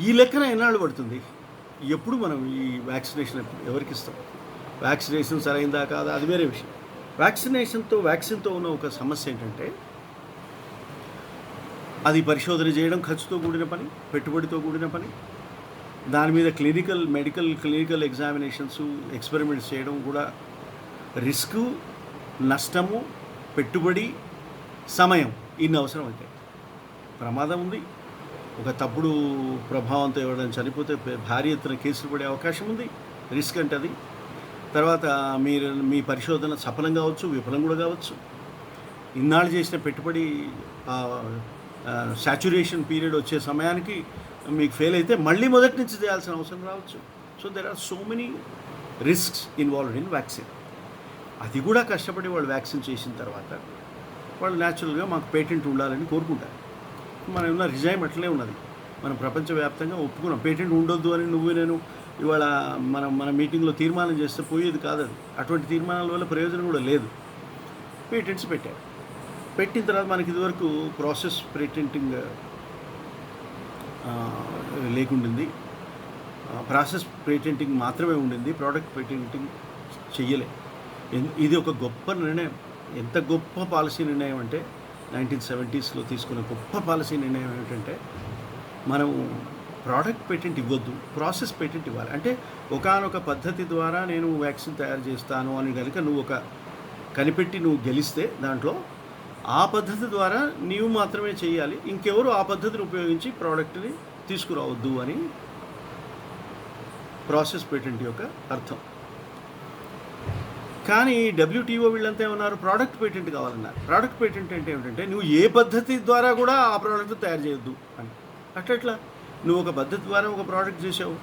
ఈ లెక్కన ఎన్నాళ్ళు పడుతుంది? ఎప్పుడు మనం ఈ వ్యాక్సినేషన్ ఎవరికి ఇస్తాం? వ్యాక్సినేషన్ సరైందా కాదా అది వేరే విషయం. వ్యాక్సిన్తో ఉన్న ఒక సమస్య ఏంటంటే, అది పరిశోధన చేయడం ఖర్చుతో కూడిన పని, పెట్టుబడితో కూడిన పని. దాని మీద క్లినికల్ ఎగ్జామినేషన్స్, ఎక్స్పెరిమెంట్స్ చేయడం కూడా రిస్కు, నష్టము, పెట్టుబడి, సమయం ఇన్ని అవసరం అవుతాయి. ప్రమాదం ఉంది. ఒక తప్పుడు ప్రభావంతో ఎవరైనా చనిపోతే భారీ ఎత్తున కేసులు పడే అవకాశం ఉంది. రిస్క్ అంటే అది. తర్వాత మీ పరిశోధన సఫలం కావచ్చు, విఫలం కూడా కావచ్చు. ఇన్నాళ్ళు చేసిన పెట్టుబడి సాచురేషన్ పీరియడ్ వచ్చే సమయానికి మీకు ఫెయిల్ అయితే మళ్ళీ మొదటి నుంచి చేయాల్సిన అవసరం రావచ్చు. So there are so many risks involved in vaccine. అది కూడా కష్టపడి వాళ్ళు వ్యాక్సిన్ చేసిన తర్వాత వాళ్ళు న్యాచురల్గా మాకు పేటెంట్ ఉండాలని కోరుకుంటారు. మనం ఉన్న రిజైమ్ అట్లే ఉన్నది. మనం ప్రపంచవ్యాప్తంగా ఒప్పుకున్నాం పేటెంట్ ఉండొద్దు అని. నేను ఇవాళ మన మీటింగ్లో తీర్మానం చేస్తే పోయేది కాదు అది. అటువంటి తీర్మానాల వల్ల ప్రయోజనం కూడా లేదు. పేటెంట్స్ పెట్టిన తర్వాత మనకి ఇదివరకు ప్రాసెస్ పేటెంటింగ్ లేకుండింది. ప్రాసెస్ పేటెంటింగ్ మాత్రమే ఉండింది, ప్రోడక్ట్ పేటెంటింగ్ చెయ్యలే. ఇది ఒక గొప్ప నిర్ణయం. ఎంత గొప్ప పాలసీ నిర్ణయం అంటే 1970sలో తీసుకున్న గొప్ప పాలసీ నిర్ణయం ఏమిటంటే, మనం ప్రోడక్ట్ పేటెంట్ ఇవ్వద్దు, ప్రాసెస్ పేటెంట్ ఇవ్వాలి. అంటే ఒకానొక పద్ధతి ద్వారా నేను వ్యాక్సిన్ తయారు చేస్తాను అని కనుక నువ్వు కనిపెట్టి నువ్వు గెలిస్తే దాంట్లో ఆ పద్ధతి ద్వారా నీవు మాత్రమే చేయాలి, ఇంకెవరు ఆ పద్ధతిని ఉపయోగించి ప్రోడక్ట్ని తీసుకురావద్దు అని ప్రాసెస్ పేటెంట్ యొక్క అర్థం. కానీ WTO వీళ్ళంతా ఏమన్నారు, ప్రోడక్ట్ పేటెంట్ కావాలన్నారు. ప్రోడక్ట్ పేటెంట్ అంటే ఏమిటంటే నువ్వు ఏ పద్ధతి ద్వారా కూడా ఆ ప్రోడక్ట్ తయారు చేయొద్దు అని. అట్లా నువ్వు ఒక పద్ధతి ద్వారా ఒక ప్రోడక్ట్ చేసావు,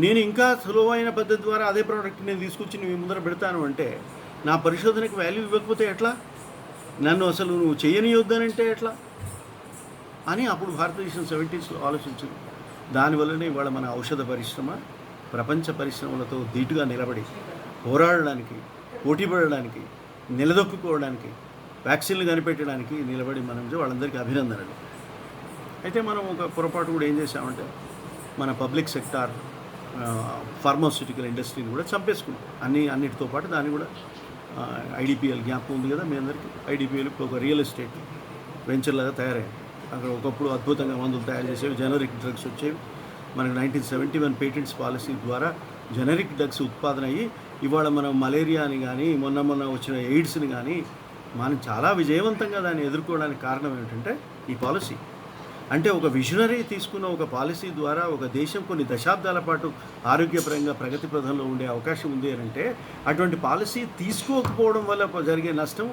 నేను ఇంకా సులువైన పద్ధతి ద్వారా అదే ప్రోడక్ట్ నేను తీసుకొచ్చి నువ్వు ముందర పెడతాను అంటే నా పరిశోధనకు వాల్యూ ఇవ్వకపోతే ఎట్లా? నన్ను అసలు నువ్వు చేయనియొద్దనంటే ఎట్లా అని అప్పుడు భారతదేశం 70sలో ఆలోచించింది. దానివల్లనే ఇవాళ మన ఔషధ పరిశ్రమ ప్రపంచ పరిశ్రమలతో ధీటుగా నిలబడి పోరాడడానికి, పోటీపడడానికి, నిలదొక్కుకోవడానికి, వ్యాక్సిన్లు కనిపెట్టడానికి నిలబడి వాళ్ళందరికీ అభినందనలు. అయితే మనం ఒక పొరపాటు కూడా ఏం చేసామంటే మన పబ్లిక్ సెక్టార్ ఫార్మాస్యూటికల్ ఇండస్ట్రీని కూడా చంపేసుకున్నాం. అన్నిటితో పాటు దాన్ని కూడా IDPL జ్ఞాపకం ఉంది కదా మీ అందరికీ. IDPL ఇప్పుడు ఒక రియల్ ఎస్టేట్ వెంచర్లాగా తయారయ్యింది. అక్కడ ఒకప్పుడు అద్భుతంగా మందులు తయారు చేసేవి, జనరిక్ డ్రగ్స్ వచ్చేవి. మనకు 1971 పేటెంట్స్ పాలసీ ద్వారా జనరిక్ డ్రగ్స్ ఉత్పాదన అయ్యి ఇవాళ మనం మలేరియాని కానీ మొన్న వచ్చిన ఎయిడ్స్ని కానీ మనం చాలా విజయవంతంగా దాన్ని ఎదుర్కోవడానికి కారణం ఏమిటంటే ఈ పాలసీ. అంటే ఒక విజనరీ తీసుకున్న ఒక పాలసీ ద్వారా ఒక దేశం కొన్ని దశాబ్దాల పాటు ఆరోగ్యపరంగా ప్రగతి పథంలో ఉండే అవకాశం ఉంది అని అంటే అటువంటి పాలసీ తీసుకోకపోవడం వల్ల జరిగే నష్టం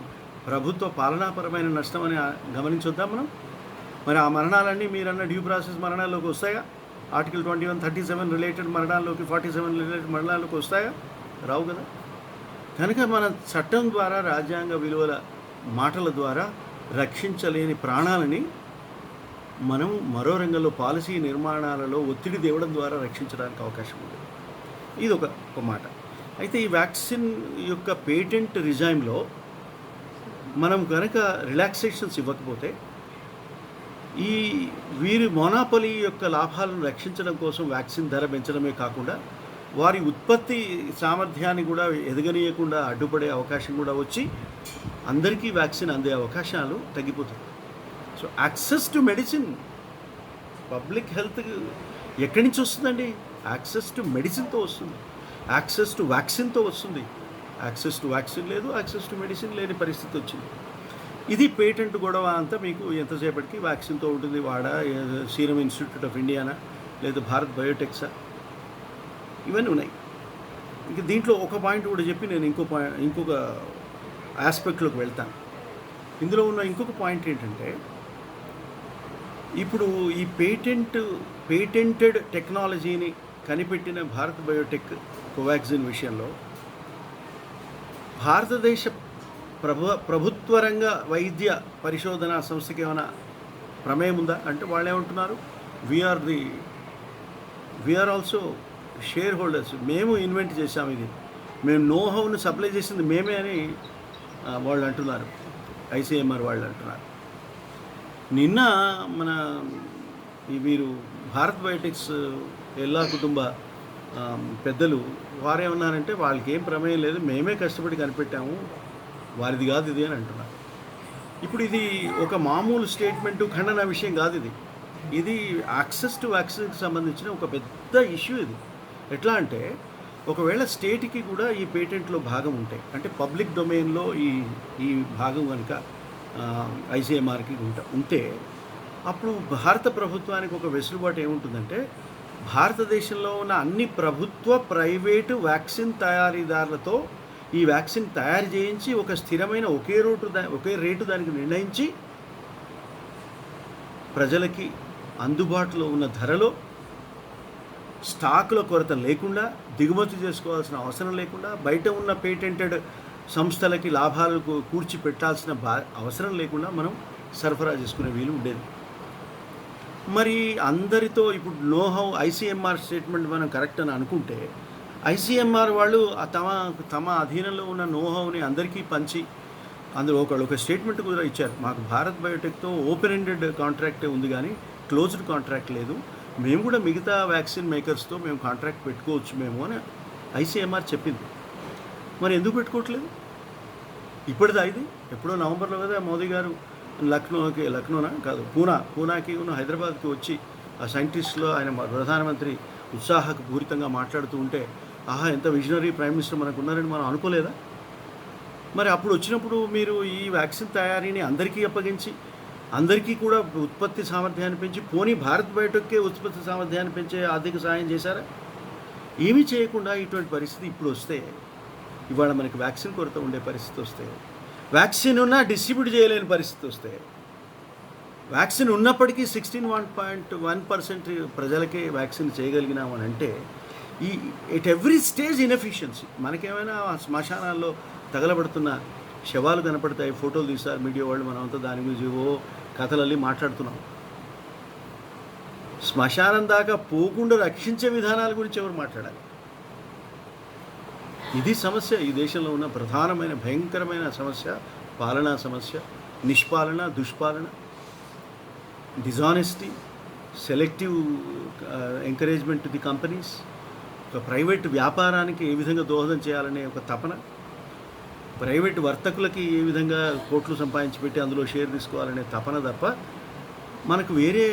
ప్రభుత్వ పాలనాపరమైన నష్టం అని గమనించొద్దాం మనం. మరి ఆ మరణాలన్నీ మీరన్న డ్యూ ప్రాసెస్ మరణాల్లోకి వస్తాయా? ఆర్టికల్ 21, 37 రిలేటెడ్ మరణాల్లోకి, 47 రిలేటెడ్ మరణాల్లోకి వస్తాయా? రావు కదా. కనుక మన చట్టం ద్వారా, రాజ్యాంగ విలువల మాటల ద్వారా రక్షించలేని ప్రాణాలని మనం మరో రంగంలో పాలసీ నిర్మాణాలలో ఒత్తిడి తేవడం ద్వారా రక్షించడానికి అవకాశం ఉంది. ఇది ఒక మాట. అయితే ఈ వ్యాక్సిన్ యొక్క పేటెంట్ రిజైమ్లో మనం కనుక రిలాక్సేషన్స్ ఇవ్వకపోతే ఈ వీరి మొనాపొలీ యొక్క లాభాలను రక్షించడం కోసం వ్యాక్సిన్ ధర పెంచడమే కాకుండా వారి ఉత్పత్తి సామర్థ్యాన్ని కూడా ఎదగనీయకుండా అడ్డుపడే అవకాశం కూడా వచ్చి అందరికీ వ్యాక్సిన్ అందే అవకాశాలు తగ్గిపోతాయి. So access to medicine, public health ఎక్కడి నుంచి వస్తుందండి? యాక్సెస్ టు మెడిసిన్తో వస్తుంది, యాక్సెస్ టు వ్యాక్సిన్తో వస్తుంది. యాక్సెస్ టు వ్యాక్సిన్ లేదు, యాక్సెస్ టు మెడిసిన్ లేని పరిస్థితి వచ్చింది. ఇది పేటెంట్ గొడవ అంతా మీకు ఎంతసేపటికి వ్యాక్సిన్తో ఉంటుంది. సీరం ఇన్స్టిట్యూట్ ఆఫ్ ఇండియానా లేదా భారత్ బయోటెక్సా, ఇవన్నీ ఉన్నాయి. ఇంక దీంట్లో ఒక పాయింట్ కూడా చెప్పి నేను ఇంకొక ఆస్పెక్ట్లోకి వెళ్తాను. ఇందులో ఉన్న ఇంకొక పాయింట్ ఏంటంటే ఇప్పుడు ఈ పేటెంటెడ్ టెక్నాలజీని కనిపెట్టిన భారత్ బయోటెక్ కోవాక్సిన్ విషయంలో భారతదేశ ప్రభుత్వ రంగ వైద్య పరిశోధనా సంస్థకి ఏమైనా ప్రమేయం ఉందా అంటే వాళ్ళు ఏమంటున్నారు, వీఆర్ ఆల్సో షేర్ హోల్డర్స్, మేము ఇన్వెంట్ చేశాము, ఇది మేము నోహౌను సప్లై చేసింది మేమే అని వాళ్ళు అంటున్నారు, ఐసీఎంఆర్ వాళ్ళు అంటున్నారు. నిన్న మన వీరు భారత్ బయోటెక్స్ ఎల్లా కుటుంబ పెద్దలు వారేమన్నారంటే వాళ్ళకి ఏం ప్రమేయం లేదు, మేమే కష్టపడి కనిపెట్టాము, వారిది కాదు ఇది అని అంటున్నారు. ఇప్పుడు ఇది ఒక మామూలు స్టేట్మెంటు ఖండన విషయం కాదు. ఇది యాక్సెస్ టు వ్యాక్సిన్కి సంబంధించిన ఒక పెద్ద ఇష్యూ. ఇది ఎట్లా అంటే ఒకవేళ స్టేట్కి కూడా ఈ పేటెంట్లో భాగం ఉంటాయి అంటే పబ్లిక్ డొమైన్లో ఈ భాగం కనుక ఐసీఎంఆర్కి ఉంటే అప్పుడు భారత ప్రభుత్వానికి ఒక వెసులుబాటు ఏముంటుందంటే భారతదేశంలో ఉన్న అన్ని ప్రభుత్వ ప్రైవేటు వ్యాక్సిన్ తయారీదారులతో ఈ వ్యాక్సిన్ తయారు చేయించి ఒక స్థిరమైన ఒకే రేటు దానికి నిర్ణయించి ప్రజలకి అందుబాటులో ఉన్న ధరలో స్టాకుల కొరత లేకుండా, దిగుమతి చేసుకోవాల్సిన అవసరం లేకుండా, బయట ఉన్న పేటెంటెడ్ సంస్థలకి లాభాలకు కూర్చి పెట్టాల్సిన అవసరం లేకుండా మనం సరఫరా చేసుకునే వీలు ఉండేది. మరి అందరితో ఇప్పుడు నోహౌ ఐసీఎంఆర్ స్టేట్మెంట్ మనం కరెక్ట్ అని అనుకుంటే ఐసీఎంఆర్ వాళ్ళు తమ అధీనంలో ఉన్న నోహౌని అందరికీ పంచి అందులో ఒక స్టేట్మెంట్ కూడా ఇచ్చారు, మాకు భారత్ బయోటెక్తో ఓపెన్ ఎండెడ్ కాంట్రాక్టే ఉంది కానీ క్లోజ్డ్ కాంట్రాక్ట్ లేదు, మేము కూడా మిగతా వ్యాక్సిన్ మేకర్స్తో మేము కాంట్రాక్ట్ పెట్టుకోవచ్చు మేము అని ఐసీఎంఆర్ చెప్పింది. మరి ఎందుకు పెట్టుకోవట్లేదు? ఇప్పటిదా ఇది? ఎప్పుడో నవంబర్లో కదా మోదీ గారు లక్నోనా కాదు పూనాకి హైదరాబాద్కి వచ్చి ఆ సైంటిస్టులో ఆయన ప్రధానమంత్రి ఉత్సాహపూరితంగా మాట్లాడుతూ ఉంటే ఆహా ఎంత విజనరీ ప్రైమ్ మినిస్టర్ మనకు ఉన్నారని మనం అనుకోలేదా? మరి అప్పుడు వచ్చినప్పుడు మీరు ఈ వ్యాక్సిన్ తయారీని అందరికీ అప్పగించి అందరికీ కూడా ఉత్పత్తి సామర్థ్యాన్ని పెంచి పోనీ భారత్ బయోటెక్కే ఉత్పత్తి సామర్థ్యాన్ని పెంచే ఆర్థిక సహాయం చేశారా? ఏమీ చేయకుండా ఇటువంటి పరిస్థితి ఇప్పుడు వస్తే, ఇవాళ మనకి వ్యాక్సిన్ కొరత ఉండే పరిస్థితి వస్తే, వ్యాక్సిన్ ఉన్నా డిస్ట్రిబ్యూట్ చేయలేని పరిస్థితి వస్తే, వ్యాక్సిన్ ఉన్నప్పటికీ 16.1% ప్రజలకే వ్యాక్సిన్ చేయగలిగినామని అంటే ఈ ఎట్ ఎవ్రీ స్టేజ్ ఇన్ఎఫిషియన్సీ. మనకేమైనా శ్మశానాల్లో తగలబడుతున్న శవాలు కనపడతాయి, ఫోటోలు తీస్తారు మీడియా వాళ్ళు, మనమంతా దాని గురించి కథలల్లి మాట్లాడుతున్నాం. శ్మశానం దాకా పోకుండా రక్షించే విధానాల గురించి ఎవరు మాట్లాడాలి? ఇది సమస్య, ఈ దేశంలో ఉన్న ప్రధానమైన భయంకరమైన సమస్య, పాలనా సమస్య, నిష్పాలన, దుష్పాలన, dishonesty, selective encouragement to the companies, ఒక ప్రైవేట్ వ్యాపారానికి ఏ విధంగా దోహదం చేయాలనే ఒక తపన, ప్రైవేట్ వర్తకులకి ఏ విధంగా కోట్లు సంపాదించి పెట్టి అందులో షేర్ తీసుకోవాలనే తపన తప్ప మనకు వేరే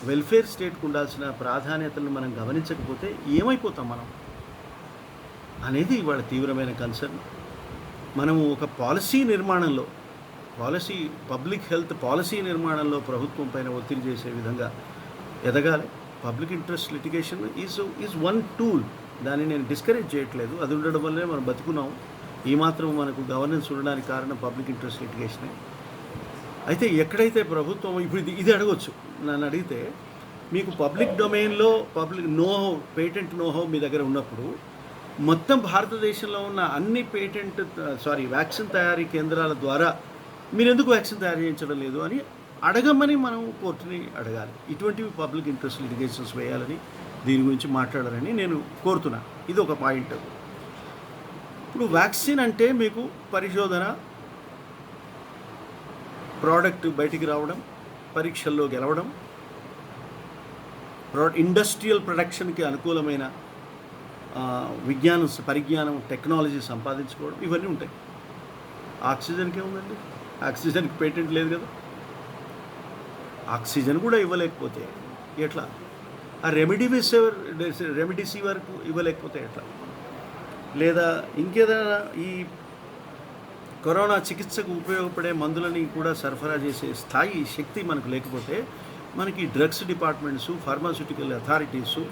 వెల్ఫేర్ స్టేట్కి ఉండాల్సిన ప్రాధాన్యతలను మనం గమనించకపోతే ఏమైపోతాం మనం అనేది ఇవాళ తీవ్రమైన కన్సర్న్. మనము ఒక పబ్లిక్ హెల్త్ పాలసీ నిర్మాణంలో ప్రభుత్వం పైన ఒత్తిడి చేసే విధంగా ఎదగాలి. Public interest litigation is one tool. దాన్ని నేను డిస్కరేజ్ చేయట్లేదు. అది ఉండడం వల్లే మనం బతుకున్నాం. ఈ మాత్రం మనకు గవర్నెన్స్ ఉండడానికి కారణం పబ్లిక్ ఇంట్రెస్ట్ లిటిగేషనే. అయితే ఎక్కడైతే ప్రభుత్వం ఇప్పుడు ఇది అడగొచ్చు, నన్ను అడిగితే మీకు పబ్లిక్ డొమైన్లో పేటెంట్ నోహో మీ దగ్గర ఉన్నప్పుడు మొత్తం భారతదేశంలో ఉన్న అన్ని వ్యాక్సిన్ తయారీ కేంద్రాల ద్వారా మీరు ఎందుకు వ్యాక్సిన్ తయారు చేయించడం లేదు అని అడగమని మనం కోర్టుని అడగాలి. ఇటువంటివి పబ్లిక్ ఇంట్రెస్ట్ లిటిగేషన్స్ వేయాలని, దీని గురించి మాట్లాడాలని నేను కోరుతున్నాను. ఇది ఒక పాయింట్. ఇప్పుడు వ్యాక్సిన్ అంటే మీకు పరిశోధన, ప్రోడక్ట్ బయటికి రావడం, పరీక్షల్లో గెలవడం, ఇండస్ట్రియల్ ప్రొడక్షన్కి అనుకూలమైన పరిజ్ఞానం, టెక్నాలజీ సంపాదించుకోవడం, ఇవన్నీ ఉంటాయి. ఆక్సిజన్కి ఏముందండి? ఆక్సిజన్కి పేటెంట్ లేదు కదా. ఆక్సిజన్ కూడా ఇవ్వలేకపోతే ఎట్లా? ఆ రెమిడిసివిర్ ఇవ్వలేకపోతే ఎట్లా? లేదా ఇంకేదైనా ఈ కరోనా చికిత్సకు ఉపయోగపడే మందులని కూడా సరఫరా చేసే స్థాయి, శక్తి మనకు లేకపోతే మనకి డ్రగ్స్ డిపార్ట్మెంట్సు, ఫార్మాస్యూటికల్ అథారిటీసు,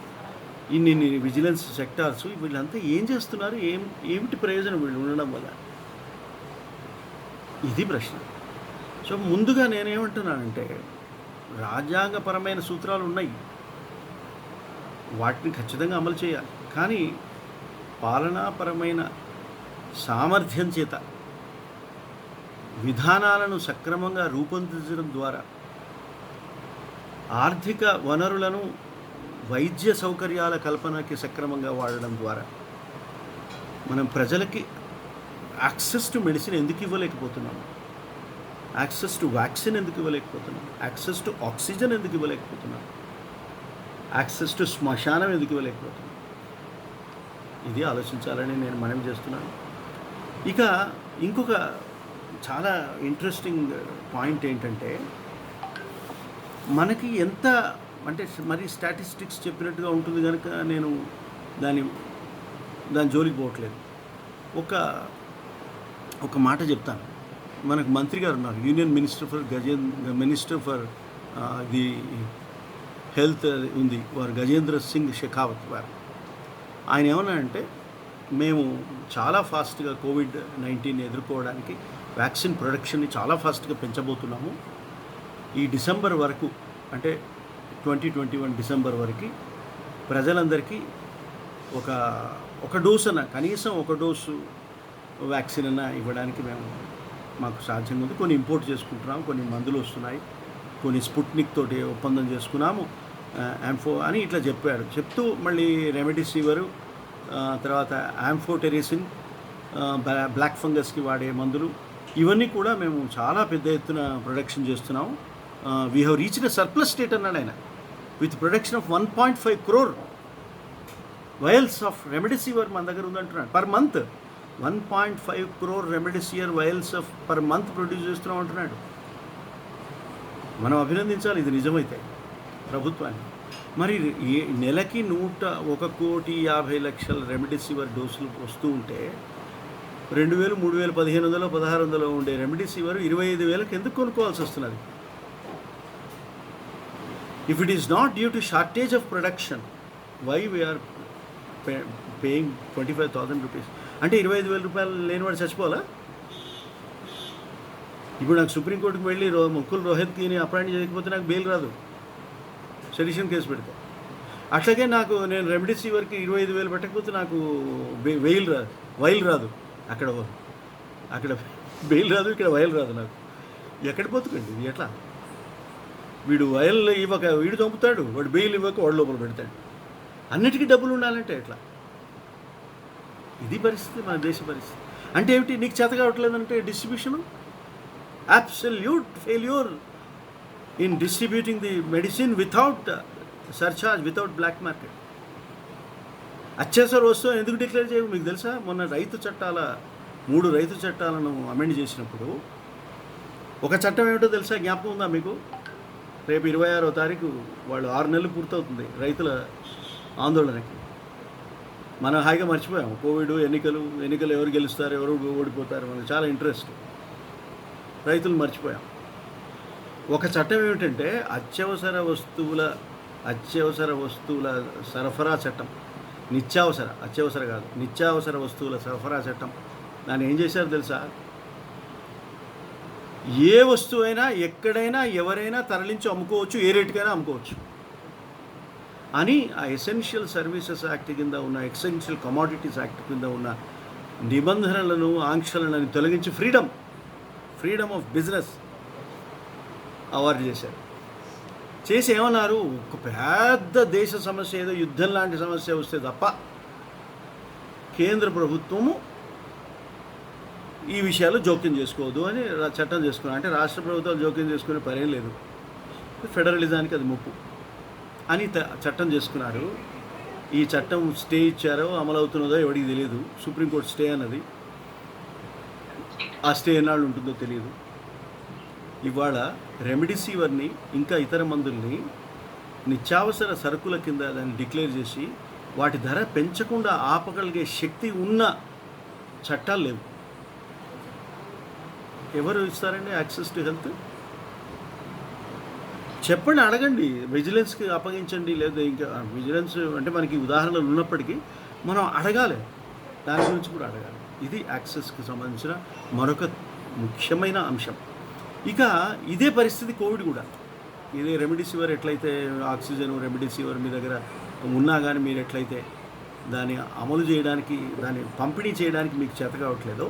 ఇన్ని విజిలెన్స్ సెక్టార్సు, వీళ్ళంతా ఏం చేస్తున్నారు? ఏమిటి ప్రయోజనం వీళ్ళు ఉండడం వల్ల? ఇది ప్రశ్న. సో ముందుగా నేనేమంటున్నానంటే, రాజ్యాంగపరమైన సూత్రాలు ఉన్నాయి, వాటిని ఖచ్చితంగా అమలు చేయాలి. కానీ పాలనాపరమైన సామర్థ్యం చేత విధానాలను సక్రమంగా రూపొందించడం ద్వారా, ఆర్థిక వనరులను వైద్య సౌకర్యాల కల్పనకి సక్రమంగా వాడడం ద్వారా మనం ప్రజలకి యాక్సెస్ టు మెడిసిన్ ఎందుకు ఇవ్వలేకపోతున్నాము? యాక్సెస్ టు వ్యాక్సిన్ ఎందుకు ఇవ్వలేకపోతున్నాం? యాక్సెస్ టు ఆక్సిజన్ ఎందుకు ఇవ్వలేకపోతున్నాం? యాక్సెస్ టు శ్మశానం ఎందుకు ఇవ్వలేకపోతున్నాం? ఇది ఆలోచించాలని నేను మనవి చేస్తున్నాను. ఇక ఇంకొక చాలా ఇంట్రెస్టింగ్ పాయింట్ ఏంటంటే, మనకి ఎంత అంటే మరి స్టాటిస్టిక్స్ చెప్పినట్టుగా ఉంటుంది కనుక నేను దాని జోలికి పోవట్లేదు. ఒక మాట చెప్తాను. మనకు మంత్రి గారు ఉన్నారు, union minister for the health ఉంది, వారు గజేంద్ర సింగ్ షెకావత్ వారు. ఆయన ఏమన్నారంటే, మేము చాలా ఫాస్ట్గా COVID-19 ఎదుర్కోవడానికి వ్యాక్సిన్ ప్రొడక్షన్ని చాలా ఫాస్ట్గా పెంచబోతున్నాము. ఈ డిసెంబర్ వరకు, అంటే 2021 డిసెంబర్ వరకు ప్రజలందరికీ ఒక డోసు అన్న, కనీసం ఒక డోసు వ్యాక్సిన్ అన్న ఇవ్వడానికి మాకు సాధ్యం ఉంది. కొన్ని ఇంపోర్ట్ చేసుకుంటున్నాము, కొన్ని మందులు వస్తున్నాయి, కొన్ని స్పుట్నిక్ తోటి ఒప్పందం చేసుకున్నాము అని ఇట్లా చెప్తూ మళ్ళీ రెమిడిసివిర్, తర్వాత యాంఫోటెరిసిన్, బ్లాక్ ఫంగస్కి వాడే మందులు, ఇవన్నీ కూడా మేము చాలా పెద్ద ఎత్తున ప్రొడక్షన్ చేస్తున్నాము. We have reached a surplus state అన్నాడు ఆయన, with production of 1.5 crore vials of remdesivir మన దగ్గర ఉందంటున్నాడు per month. 1.5 crore remdesivir vials of per month produce చేస్తున్నాం అంటున్నాడు. మనం అభినందించాలి ఇది నిజమైతే ప్రభుత్వాన్ని. మరి నెలకి 1,50,00,000 రెమిడిసివిర్ డోసులు వస్తూ ఉంటే 2,000, 3,000, 1,500, 1,600 ఉండే రెమిడిసివిర్ 25,000కి ఎందుకు కొనుక్కోవాల్సి వస్తున్నది? If it is not due to shortage of production, why we are paying 25,000 rupees? అంటే 25,000 రూపాయలు లేనివాడు చచ్చిపోవాలా? ఇప్పుడు నాకు సుప్రీంకోర్టుకు వెళ్ళి ముకుల్ రోహిత్ని అపాయింట్ చేయకపోతే నాకు బెయిల్ రాదు, సెడిషన్ కేసు పెడితే. అట్లాగే నేను రెమిడిసివిర్కి 25,000 పెట్టకపోతే నాకు వైల్ రాదు. అక్కడ బెయిల్ రాదు, ఇక్కడ వైల్ రాదు. నాకు ఎక్కడ పోతుకండి ఇది? ఎట్లా? వీడు వైల్ ఇవ్వక వీడు చంపుతాడు, వాడు బెయిల్ ఇవ్వక వాడు లోపల పెడతాడు. అన్నిటికీ డబ్బులు ఉండాలంటే ఎట్లా? ఇది పరిస్థితి, మన దేశ పరిస్థితి. అంటే ఏమిటి? నీకు చేత కావట్లేదంటే distribution, absolute failure in distributing the medicine without surcharge, without black market. అత్యవసర వస్తువు ఎందుకు డిక్లేర్ చేయవు? మీకు తెలుసా? మొన్న 3 రైతు చట్టాలను అమెండ్ చేసినప్పుడు ఒక చట్టం ఏమిటో తెలుసా? జ్ఞాపకం ఉందా మీకు? రేపు 26వ తారీఖు వాళ్ళు 6 నెలలు పూర్తవుతుంది రైతుల ఆందోళనకి. మనం హాయిగా మర్చిపోయాం కోవిడ్, ఎన్నికలు ఎవరు గెలుస్తారు, ఎవరు ఓడిపోతారు, మనకు చాలా ఇంట్రెస్ట్. రైతులు మర్చిపోయాం. ఒక చట్టం ఏమిటంటే అత్యవసర వస్తువుల సరఫరా చట్టం, అత్యవసర కాదు, నిత్యావసర వస్తువుల సరఫరా చట్టం. దాన్ని ఏం చేశారు తెలుసా? ఏ వస్తువైనా ఎక్కడైనా ఎవరైనా తరలించి అమ్ముకోవచ్చు, ఏ రేటుకైనా అమ్ముకోవచ్చు అని ఆ ఎసెన్షియల్ సర్వీసెస్ యాక్ట్ కింద ఉన్న, ఎసెన్షియల్ కమోడిటీస్ యాక్ట్ కింద ఉన్న నిబంధనలను, ఆంక్షలను తొలగించి ఫ్రీడమ్ ఆఫ్ బిజినెస్ అవార్డు చేశారు. చేసి ఏమన్నారు, ఒక పెద్ద దేశ సమస్య, ఏదో యుద్ధం లాంటి సమస్య వస్తే తప్ప కేంద్ర ప్రభుత్వము ఈ విషయాలు జోక్యం చేసుకోవద్దు అని చట్టం చేసుకున్నారు. అంటే రాష్ట్ర ప్రభుత్వాలు జోక్యం చేసుకునే పనేం లేదు, ఫెడరలిజానికి అది ముప్పు అని చట్టం చేసుకున్నారు. ఈ చట్టం స్టే ఇచ్చారో అమలవుతున్నదో ఎవరికి తెలియదు. సుప్రీంకోర్టు స్టే అన్నది, ఆ స్టే ఎన్నాళ్ళు ఉంటుందో తెలియదు. ఇవాళ రెమిడిసివర్ని ఇంకా ఇతర మందుల్ని నిత్యావసర సరుకుల కింద దాన్ని డిక్లేర్ చేసి వాటి ధర పెంచకుండా ఆపగలిగే శక్తి ఉన్న చట్టాలు లేవు. ఎవరు ఇస్తారండి యాక్సెస్ టు హెల్త్? చెప్పండి, అడగండి, విజిలెన్స్కి అప్పగించండి. లేదా ఇంకా విజిలెన్స్ అంటే మనకి ఉదాహరణలు ఉన్నప్పటికీ మనం అడగాలి, దాని గురించి కూడా అడగాలి. ఇది యాక్సెస్కి సంబంధించిన మరొక ముఖ్యమైన అంశం. ఇక ఇదే పరిస్థితి కోవిడ్ కూడా. ఇదే రెమిడిసివర్ ఎట్లయితే ఆక్సిజన్ రెమిడిసివర్ మీ దగ్గర ఉన్నా కానీ మీరు ఎట్లయితే దాన్ని అమలు చేయడానికి, దాన్ని పంపిణీ చేయడానికి మీకు చేత కావట్లేదో,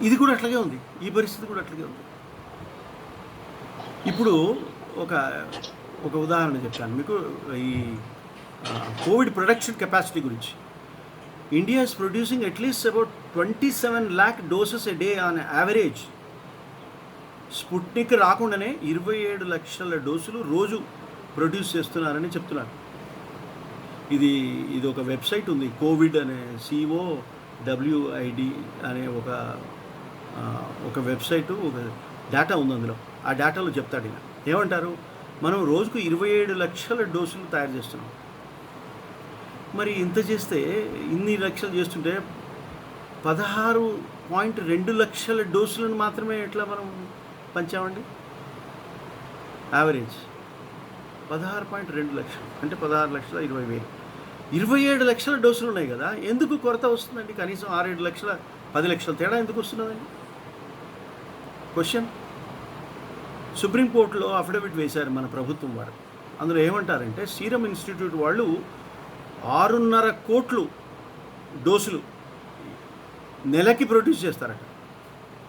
ఇది కూడా అట్లాగే ఉంది. ఈ పరిస్థితి కూడా అట్లాగే ఉంది. ఇప్పుడు ఒక ఉదాహరణ చెప్తాను మీకు. ఈ కోవిడ్ ప్రొడక్షన్ కెపాసిటీ గురించి. India is producing at least about 27 lakh doses a day on average. Sputnik రాకుండానే 27 లక్షల డోసులు రోజు ప్రొడ్యూస్ చేస్తున్నారని చెప్తున్నారు. ఇది ఒక వెబ్సైట్ ఉంది, కోవిడ్ అనే COWID అనే ఒక వెబ్సైటు, ఒక డేటా ఉంది. అందులో ఆ డేటాలో చెప్తాడు ఈయన. ఏమంటారు, మనం రోజుకు 27 లక్షల డోసులు తయారు చేస్తున్నాం. మరి ఇంత చేస్తే, ఇన్ని లక్షలు చేస్తుంటే 16.2 లక్షల డోసులను మాత్రమే ఎట్లా మనం పంచామండి? యావరేజ్ 16.2 లక్షలు అంటే 16,20,000. 27 లక్షల డోసులు ఉన్నాయి కదా, ఎందుకు కొరత వస్తుందండి? కనీసం 6-7 లక్షల 10 లక్షల తేడా ఎందుకు వస్తున్నదండి? క్వశ్చన్. సుప్రీంకోర్టులో అఫిడవిట్ వేశారు మన ప్రభుత్వం వారు. అందులో ఏమంటారంటే, సీరం ఇన్స్టిట్యూట్ వాళ్ళు 6.5 కోట్లు డోసులు నెలకి ప్రొడ్యూస్ చేస్తారట.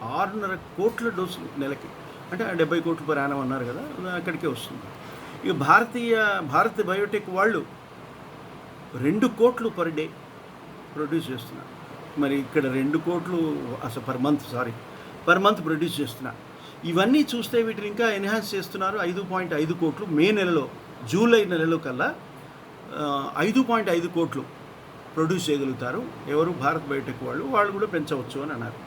6.5 కోట్ల డోసులు నెలకి అంటే 70 కోట్లు per annum అన్నారు కదా, అక్కడికే వస్తుంది. ఇక భారత్ బయోటెక్ వాళ్ళు 2 కోట్లు per day ప్రొడ్యూస్ చేస్తున్నారు. మరి ఇక్కడ 2 కోట్లు అసలు పర్ మంత్ ప్రొడ్యూస్ చేస్తున్నారు. ఇవన్నీ చూస్తే వీటిని ఇంకా ఎన్హాన్స్ చేస్తున్నారు. 5.5 కోట్లు మే నెలలో, జూలై నెలలో కల్లా 5.5 కోట్లు ప్రొడ్యూస్ చేయగలుగుతారు. ఎవరు? భారత్ బయోటెక్ వాళ్ళు కూడా పెంచవచ్చు అని అన్నారు.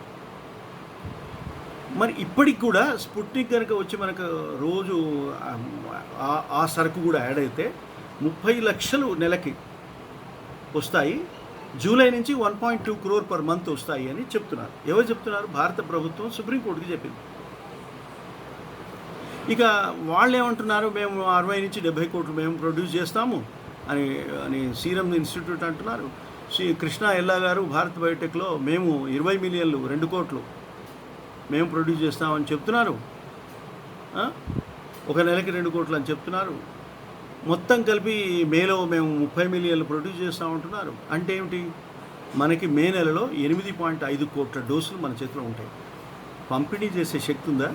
మరి ఇప్పటికి కూడా స్పుట్నిక్ కనుక వచ్చి మనకు రోజు ఆ సరుకు కూడా యాడ్ అయితే 30 లక్షలు నెలకి వస్తాయి. జూలై నుంచి 1.2 crore per month వస్తాయి అని చెప్తున్నారు. ఎవరు చెప్తున్నారు? భారత ప్రభుత్వం సుప్రీంకోర్టుకి చెప్పింది. ఇక వాళ్ళు ఏమంటున్నారు, మేము 60 నుంచి 70 కోట్లు మేము ప్రొడ్యూస్ చేస్తాము అని సీరం ఇన్స్టిట్యూట్ అంటున్నారు. కృష్ణా ఎల్లా గారు భారత్ బయోటెక్లో మేము 20 మిలియన్లు 2 కోట్లు మేము ప్రొడ్యూస్ చేస్తామని చెప్తున్నారు. ఒక నెలకి 2 కోట్లు అని చెప్తున్నారు. మొత్తం కలిపి మేలో మేము 30 మిలియన్లు ప్రొడ్యూస్ చేస్తామంటున్నారు. అంటే ఏమిటి? మనకి మే నెలలో 8.5 కోట్ల డోసులు మన చేతిలో ఉంటాయి. పంపిణీ చేసే శక్తి ఉందా?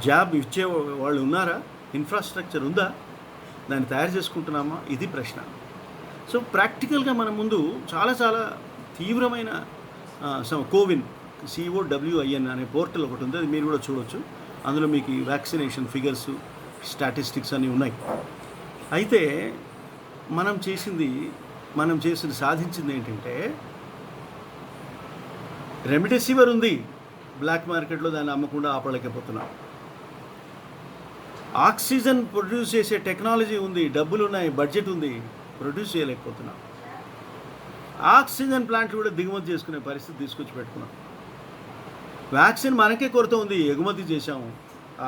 జాబ్ ఇచ్చే వాళ్ళు ఉన్నారా? ఇన్ఫ్రాస్ట్రక్చర్ ఉందా? దాన్ని తయారు చేసుకుంటున్నామా? ఇది ప్రశ్న. సో ప్రాక్టికల్గా మన ముందు చాలా తీవ్రమైన కోవిన్ COWIN అనే పోర్టల్ ఒకటి ఉంది, అది మీరు కూడా చూడవచ్చు. అందులో మీకు వ్యాక్సినేషన్ ఫిగర్స్, స్టాటిస్టిక్స్ అన్నీ ఉన్నాయి. అయితే మనం సాధించింది ఏంటంటే, రెమిడెసివిర్ ఉంది, బ్లాక్ మార్కెట్లో దాన్ని అమ్మకుండా ఆపలేకపోతున్నాం. ఆక్సిజన్ ప్రొడ్యూస్ చేసే టెక్నాలజీ ఉంది, డబ్బులు ఉన్నాయి, బడ్జెట్ ఉంది, ప్రొడ్యూస్ చేయలేకపోతున్నాం. ఆక్సిజన్ ప్లాంట్లు కూడా దిగుమతి చేసుకునే పరిస్థితి తీసుకొచ్చి పెట్టుకున్నాం. వ్యాక్సిన్ మనకే కొరత ఉంది, ఎగుమతి చేశాము,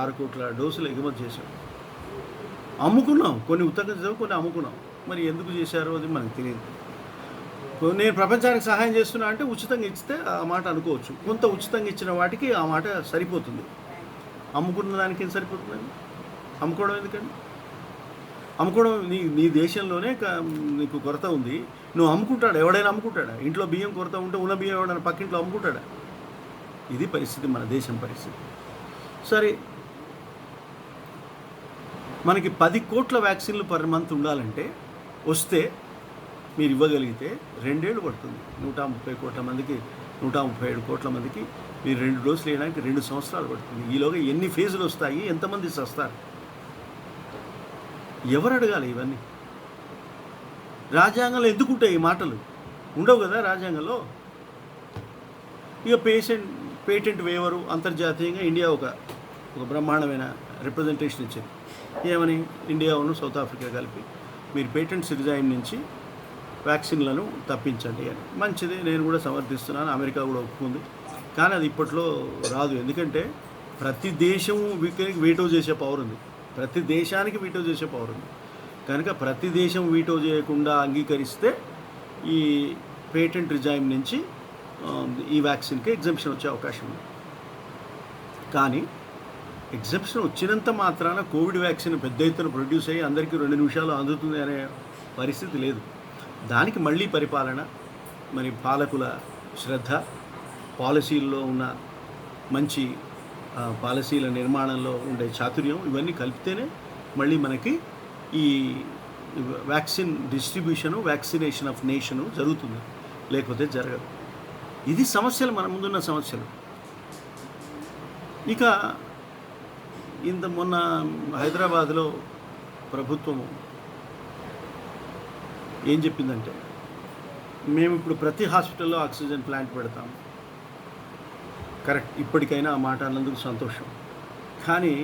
6 కోట్ల డోసులు ఎగుమతి చేశాం, అమ్ముకున్నాం, కొన్ని ఉత్తరం చేసాం, కొన్ని అమ్ముకున్నాం. మరి ఎందుకు చేశారో అది మనకు తెలియదు. నేను ప్రపంచానికి సహాయం చేస్తున్నా అంటే ఉచితంగా ఇస్తే ఆ మాట అనుకోవచ్చు. కొంత ఉచితంగా ఇచ్చిన వాటికి ఆ మాట సరిపోతుంది. అమ్ముకున్న దానికి ఏం సరిపోతుందండి? అమ్ముకోవడం ఎందుకండి? అమ్ముకోవడం నీ దేశంలోనే నీకు కొరత ఉంది, నువ్వు అమ్ముకుంటాడా? ఎవడైనా అమ్ముకుంటాడా? ఇంట్లో బియ్యం కొరత ఉంటే ఉన్న బియ్యం ఎవడైనా పక్కింట్లో అమ్ముకుంటాడా? ఇది పరిస్థితి, మన దేశం పరిస్థితి. సరే, మనకి 10 కోట్ల వ్యాక్సిన్లు పర్ మంత్ ఉండాలంటే, వస్తే మీరు ఇవ్వగలిగితే 2 ఏళ్ళు పడుతుంది. 130 కోట్ల మందికి, 137 కోట్ల మందికి మీరు 2 డోసులు వేయడానికి 2 సంవత్సరాలు పడుతుంది. ఈలోగా ఎన్ని ఫేజులు వస్తాయి, ఎంతమంది చస్తారు? ఎవరు అడగాలి ఇవన్నీ? రాజ్యాంగంలో ఎందుకుంటాయి ఈ మాటలు? ఉండవు కదా రాజ్యాంగంలో. ఇక పేటెంట్ వేవరు, అంతర్జాతీయంగా ఇండియా ఒక బ్రహ్మాండమైన రిప్రజెంటేషన్ ఇచ్చింది. ఏమని? ఇండియాను సౌత్ ఆఫ్రికా కలిపి మీరు పేటెంట్స్ రిజైన్ నుంచి వ్యాక్సిన్లను తప్పించండి అని. మంచిది, నేను కూడా సమర్థిస్తున్నాను, అమెరికా కూడా ఒప్పుకుంది. కానీ అది ఇప్పట్లో రాదు. ఎందుకంటే ప్రతి దేశం వీటో చేసే పవర్ ఉంది, ప్రతి దేశానికి వీటో చేసే పవర్ ఉంది. కనుక ప్రతి దేశం వీటో చేయకుండా అంగీకరిస్తే ఈ పేటెంట్ రిజైన్ నుంచి ఈ వ్యాక్సిన్కి ఎగ్జంప్షన్ వచ్చే అవకాశం ఉంది. కానీ ఎగ్జంప్షన్ వచ్చినంత మాత్రాన కోవిడ్ వ్యాక్సిన్ పెద్ద ఎత్తున ప్రొడ్యూస్ అయ్యి అందరికీ 2 నిమిషాలు అందుతుంది అనే పరిస్థితి లేదు. దానికి మళ్ళీ పరిపాలన, మరి పాలకుల శ్రద్ధ, పాలసీల్లో ఉన్న మంచి పాలసీల నిర్మాణంలో ఉండే చాతుర్యం, ఇవన్నీ కలిపితేనే మళ్ళీ మనకి ఈ vaccine distribution, vaccination of nation జరుగుతుంది, లేకపోతే జరగదు. ఇది సమస్యలు, మన ముందున్న సమస్యలు. ఇక మొన్న హైదరాబాద్లో ప్రభుత్వము ఏం చెప్పిందంటే, మేము ఇప్పుడు ప్రతి హాస్పిటల్లో ఆక్సిజన్ ప్లాంట్ పెడతాం. కరెక్ట్, ఇప్పటికైనా ఆ మాట అన్నందుకు సంతోషం. కానీ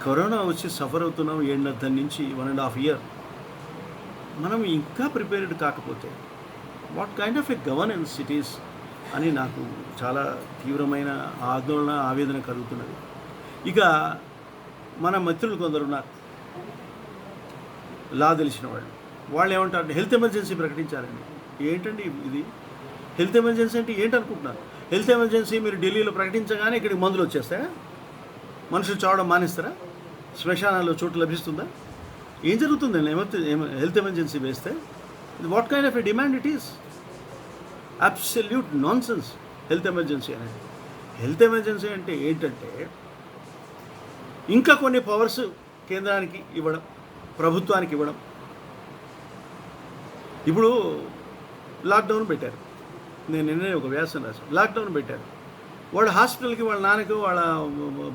కరోనా వచ్చి సఫర్ అవుతున్నాం 7.5 నుంచి 1.5 year. మనం ఇంకా ప్రిపేర్డ్ కాకపోతే what kind of a governance it is అని నాకు చాలా తీవ్రమైన ఆందోళన, ఆవేదన కలుగుతున్నది. ఇక మన మిత్రులు కొందరు ఉన్నారు, లా తెలిసిన వాళ్ళు ఏమంటారు, హెల్త్ ఎమర్జెన్సీ ప్రకటించారండి. ఏంటండి ఇది? హెల్త్ ఎమర్జెన్సీ అంటే ఏంటనుకుంటున్నారు? హెల్త్ ఎమర్జెన్సీ మీరు ఢిల్లీలో ప్రకటించగానే ఇక్కడికి మందులు వచ్చేస్తాయా? మనుషులు చావడం మానేస్తారా? శ్మశానాల్లో చోటు లభిస్తుందా? ఏం జరుగుతుందండి హెల్త్ ఎమర్జెన్సీ వేస్తే? What kind of a demand it is? Absolute non sense health emergency అనేది. హెల్త్ ఎమర్జెన్సీ అంటే ఏంటంటే, ఇంకా కొన్ని పవర్స్ కేంద్రానికి ఇవ్వడం, ప్రభుత్వానికి ఇవ్వడం. ఇప్పుడు లాక్డౌన్ పెట్టారు, నేను నిన్నే ఒక వ్యాసం రాశాను. లాక్డౌన్ పెట్టారు, వాడు హాస్పిటల్కి వాళ్ళ నాన్నకు వాళ్ళ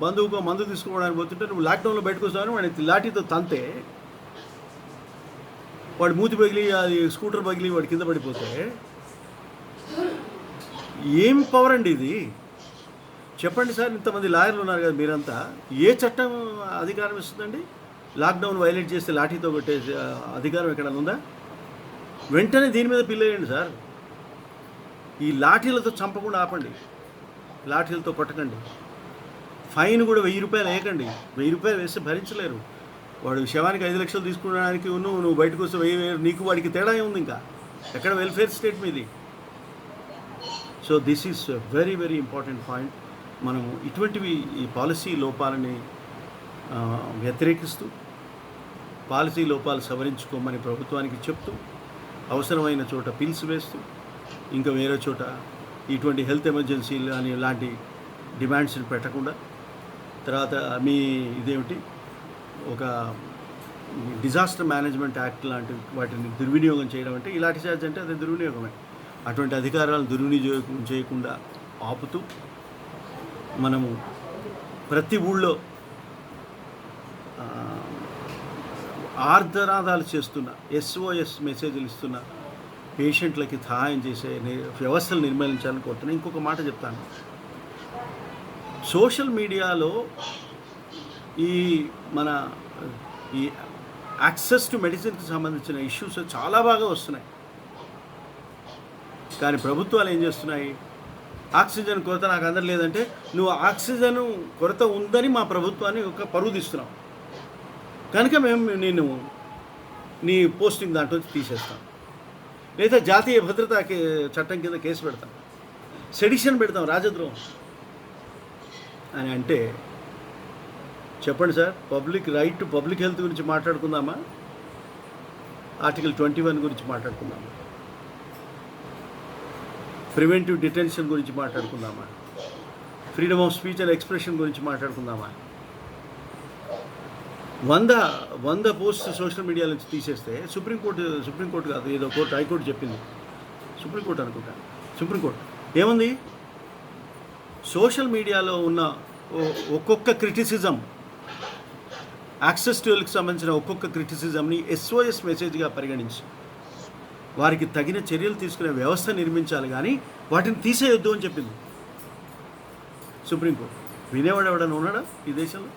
బంధువుకో మందు తీసుకోవడానికి పోతుంటే నువ్వు లాక్డౌన్లో బయటకు వస్తావని వాడిని లాఠీతో తంతే వాడు మూతి పగిలి, అది స్కూటర్ పగిలి వాడు కింద పడిపోతే ఏం పవర్ అండి ఇది? చెప్పండి సార్. ఇంతమంది లాయర్లు ఉన్నారు కదా మీరంతా, ఏ చట్టం అధికారం ఇస్తుందండి? లాక్డౌన్ వైలేట్ చేస్తే లాఠీతో కొట్టే అధికారం ఎక్కడన్నా ఉందా? వెంటనే దీని మీద పిల్లేయండి సార్. ఈ లాఠీలతో చంపకుండా ఆపండి, లాఠీలతో కొట్టకండి. ఫైన్ కూడా 1000 రూపాయలు వేయకండి. 1000 రూపాయలు వేస్తే భరించలేరు. వాడు శవానికి 5 లక్షలు తీసుకున్నాడానికి నువ్వు బయటకు వస్తే 1000, నీకు వాడికి తేడా ఉంది. ఇంకా ఎక్కడ వెల్ఫేర్ స్టేట్ మీది? So this is very very important point. మనము ఇటువంటివి, ఈ పాలసీ లోపాలని వ్యతిరేకిస్తూ, పాలసీ లోపాలు సవరించుకోమని ప్రభుత్వానికి చెప్తూ, అవసరమైన చోట పిల్స్ వేస్తూ, ఇంకా వేరే చోట ఇటువంటి హెల్త్ ఎమర్జెన్సీలు అని ఇలాంటి డిమాండ్స్ని పెట్టకుండా, తర్వాత మీ ఇదేమిటి, ఒక డిజాస్టర్ మేనేజ్మెంట్ యాక్ట్ లాంటి వాటిని దుర్వినియోగం చేయడం అంటే, ఇలాంటి ఛార్జ్ అంటే అది దుర్వినియోగమే. అటువంటి అధికారాలను దుర్వినియోగం చేయకుండా ఆపుతూ, మనము ప్రతి ఊళ్ళో ఆర్ధనాదాలు చేస్తున్న, SOS మెసేజ్లు ఇస్తున్న పేషెంట్లకి సహాయం చేసే వ్యవస్థలు నిర్మూలించాలని కోరుతున్నాను. ఇంకొక మాట చెప్తాను. సోషల్ మీడియాలో ఈ మన ఈ యాక్సెస్ టు మెడిసిన్కి సంబంధించిన ఇష్యూస్ చాలా బాగా వస్తున్నాయి. కానీ ప్రభుత్వాలు ఏం చేస్తున్నాయి? ఆక్సిజన్ కొరత నాకు అందట్లేదంటే నువ్వు ఆక్సిజన్ కొరత ఉందని మా ప్రభుత్వాన్ని ఒక పరువు తీస్తున్నావు కనుక మేము నేను నీ పోస్టింగ్ దాంట్లో తీసేస్తాం, లేదా జాతీయ భద్రతా చట్టం కింద కేసు పెడతాం, సెడిషన్ పెడతాం, రాజద్రోహం అని అంటే చెప్పండి sir. Public right to public health గురించి మాట్లాడుకుందామా? ఆర్టికల్ 21 గురించి మాట్లాడుకుందామా? ప్రివెంటివ్ డిటెన్షన్ గురించి మాట్లాడుకుందామా? Freedom of speech and expression గురించి మాట్లాడుకుందామా? 100 పోస్ట్ సోషల్ మీడియా నుంచి తీసేస్తే సుప్రీంకోర్టు కాదు, ఏదో కోర్టు, హైకోర్టు చెప్పింది, సుప్రీంకోర్టు అనుకుంటా, సుప్రీంకోర్టు ఏముంది? సోషల్ మీడియాలో ఉన్న ఒక్కొక్క క్రిటిసిజం, యాక్సెస్ టు హెల్త్కి సంబంధించిన ఒక్కొక్క క్రిటిసిజంని SOS మెసేజ్గా పరిగణించి వారికి తగిన చర్యలు తీసుకునే వ్యవస్థ నిర్మించాలి, కానీ వాటిని తీసేయొద్దు అని చెప్పింది సుప్రీంకోర్టు. వినేవాడు ఎవడన్నా ఉన్నాడా ఈ దేశంలో?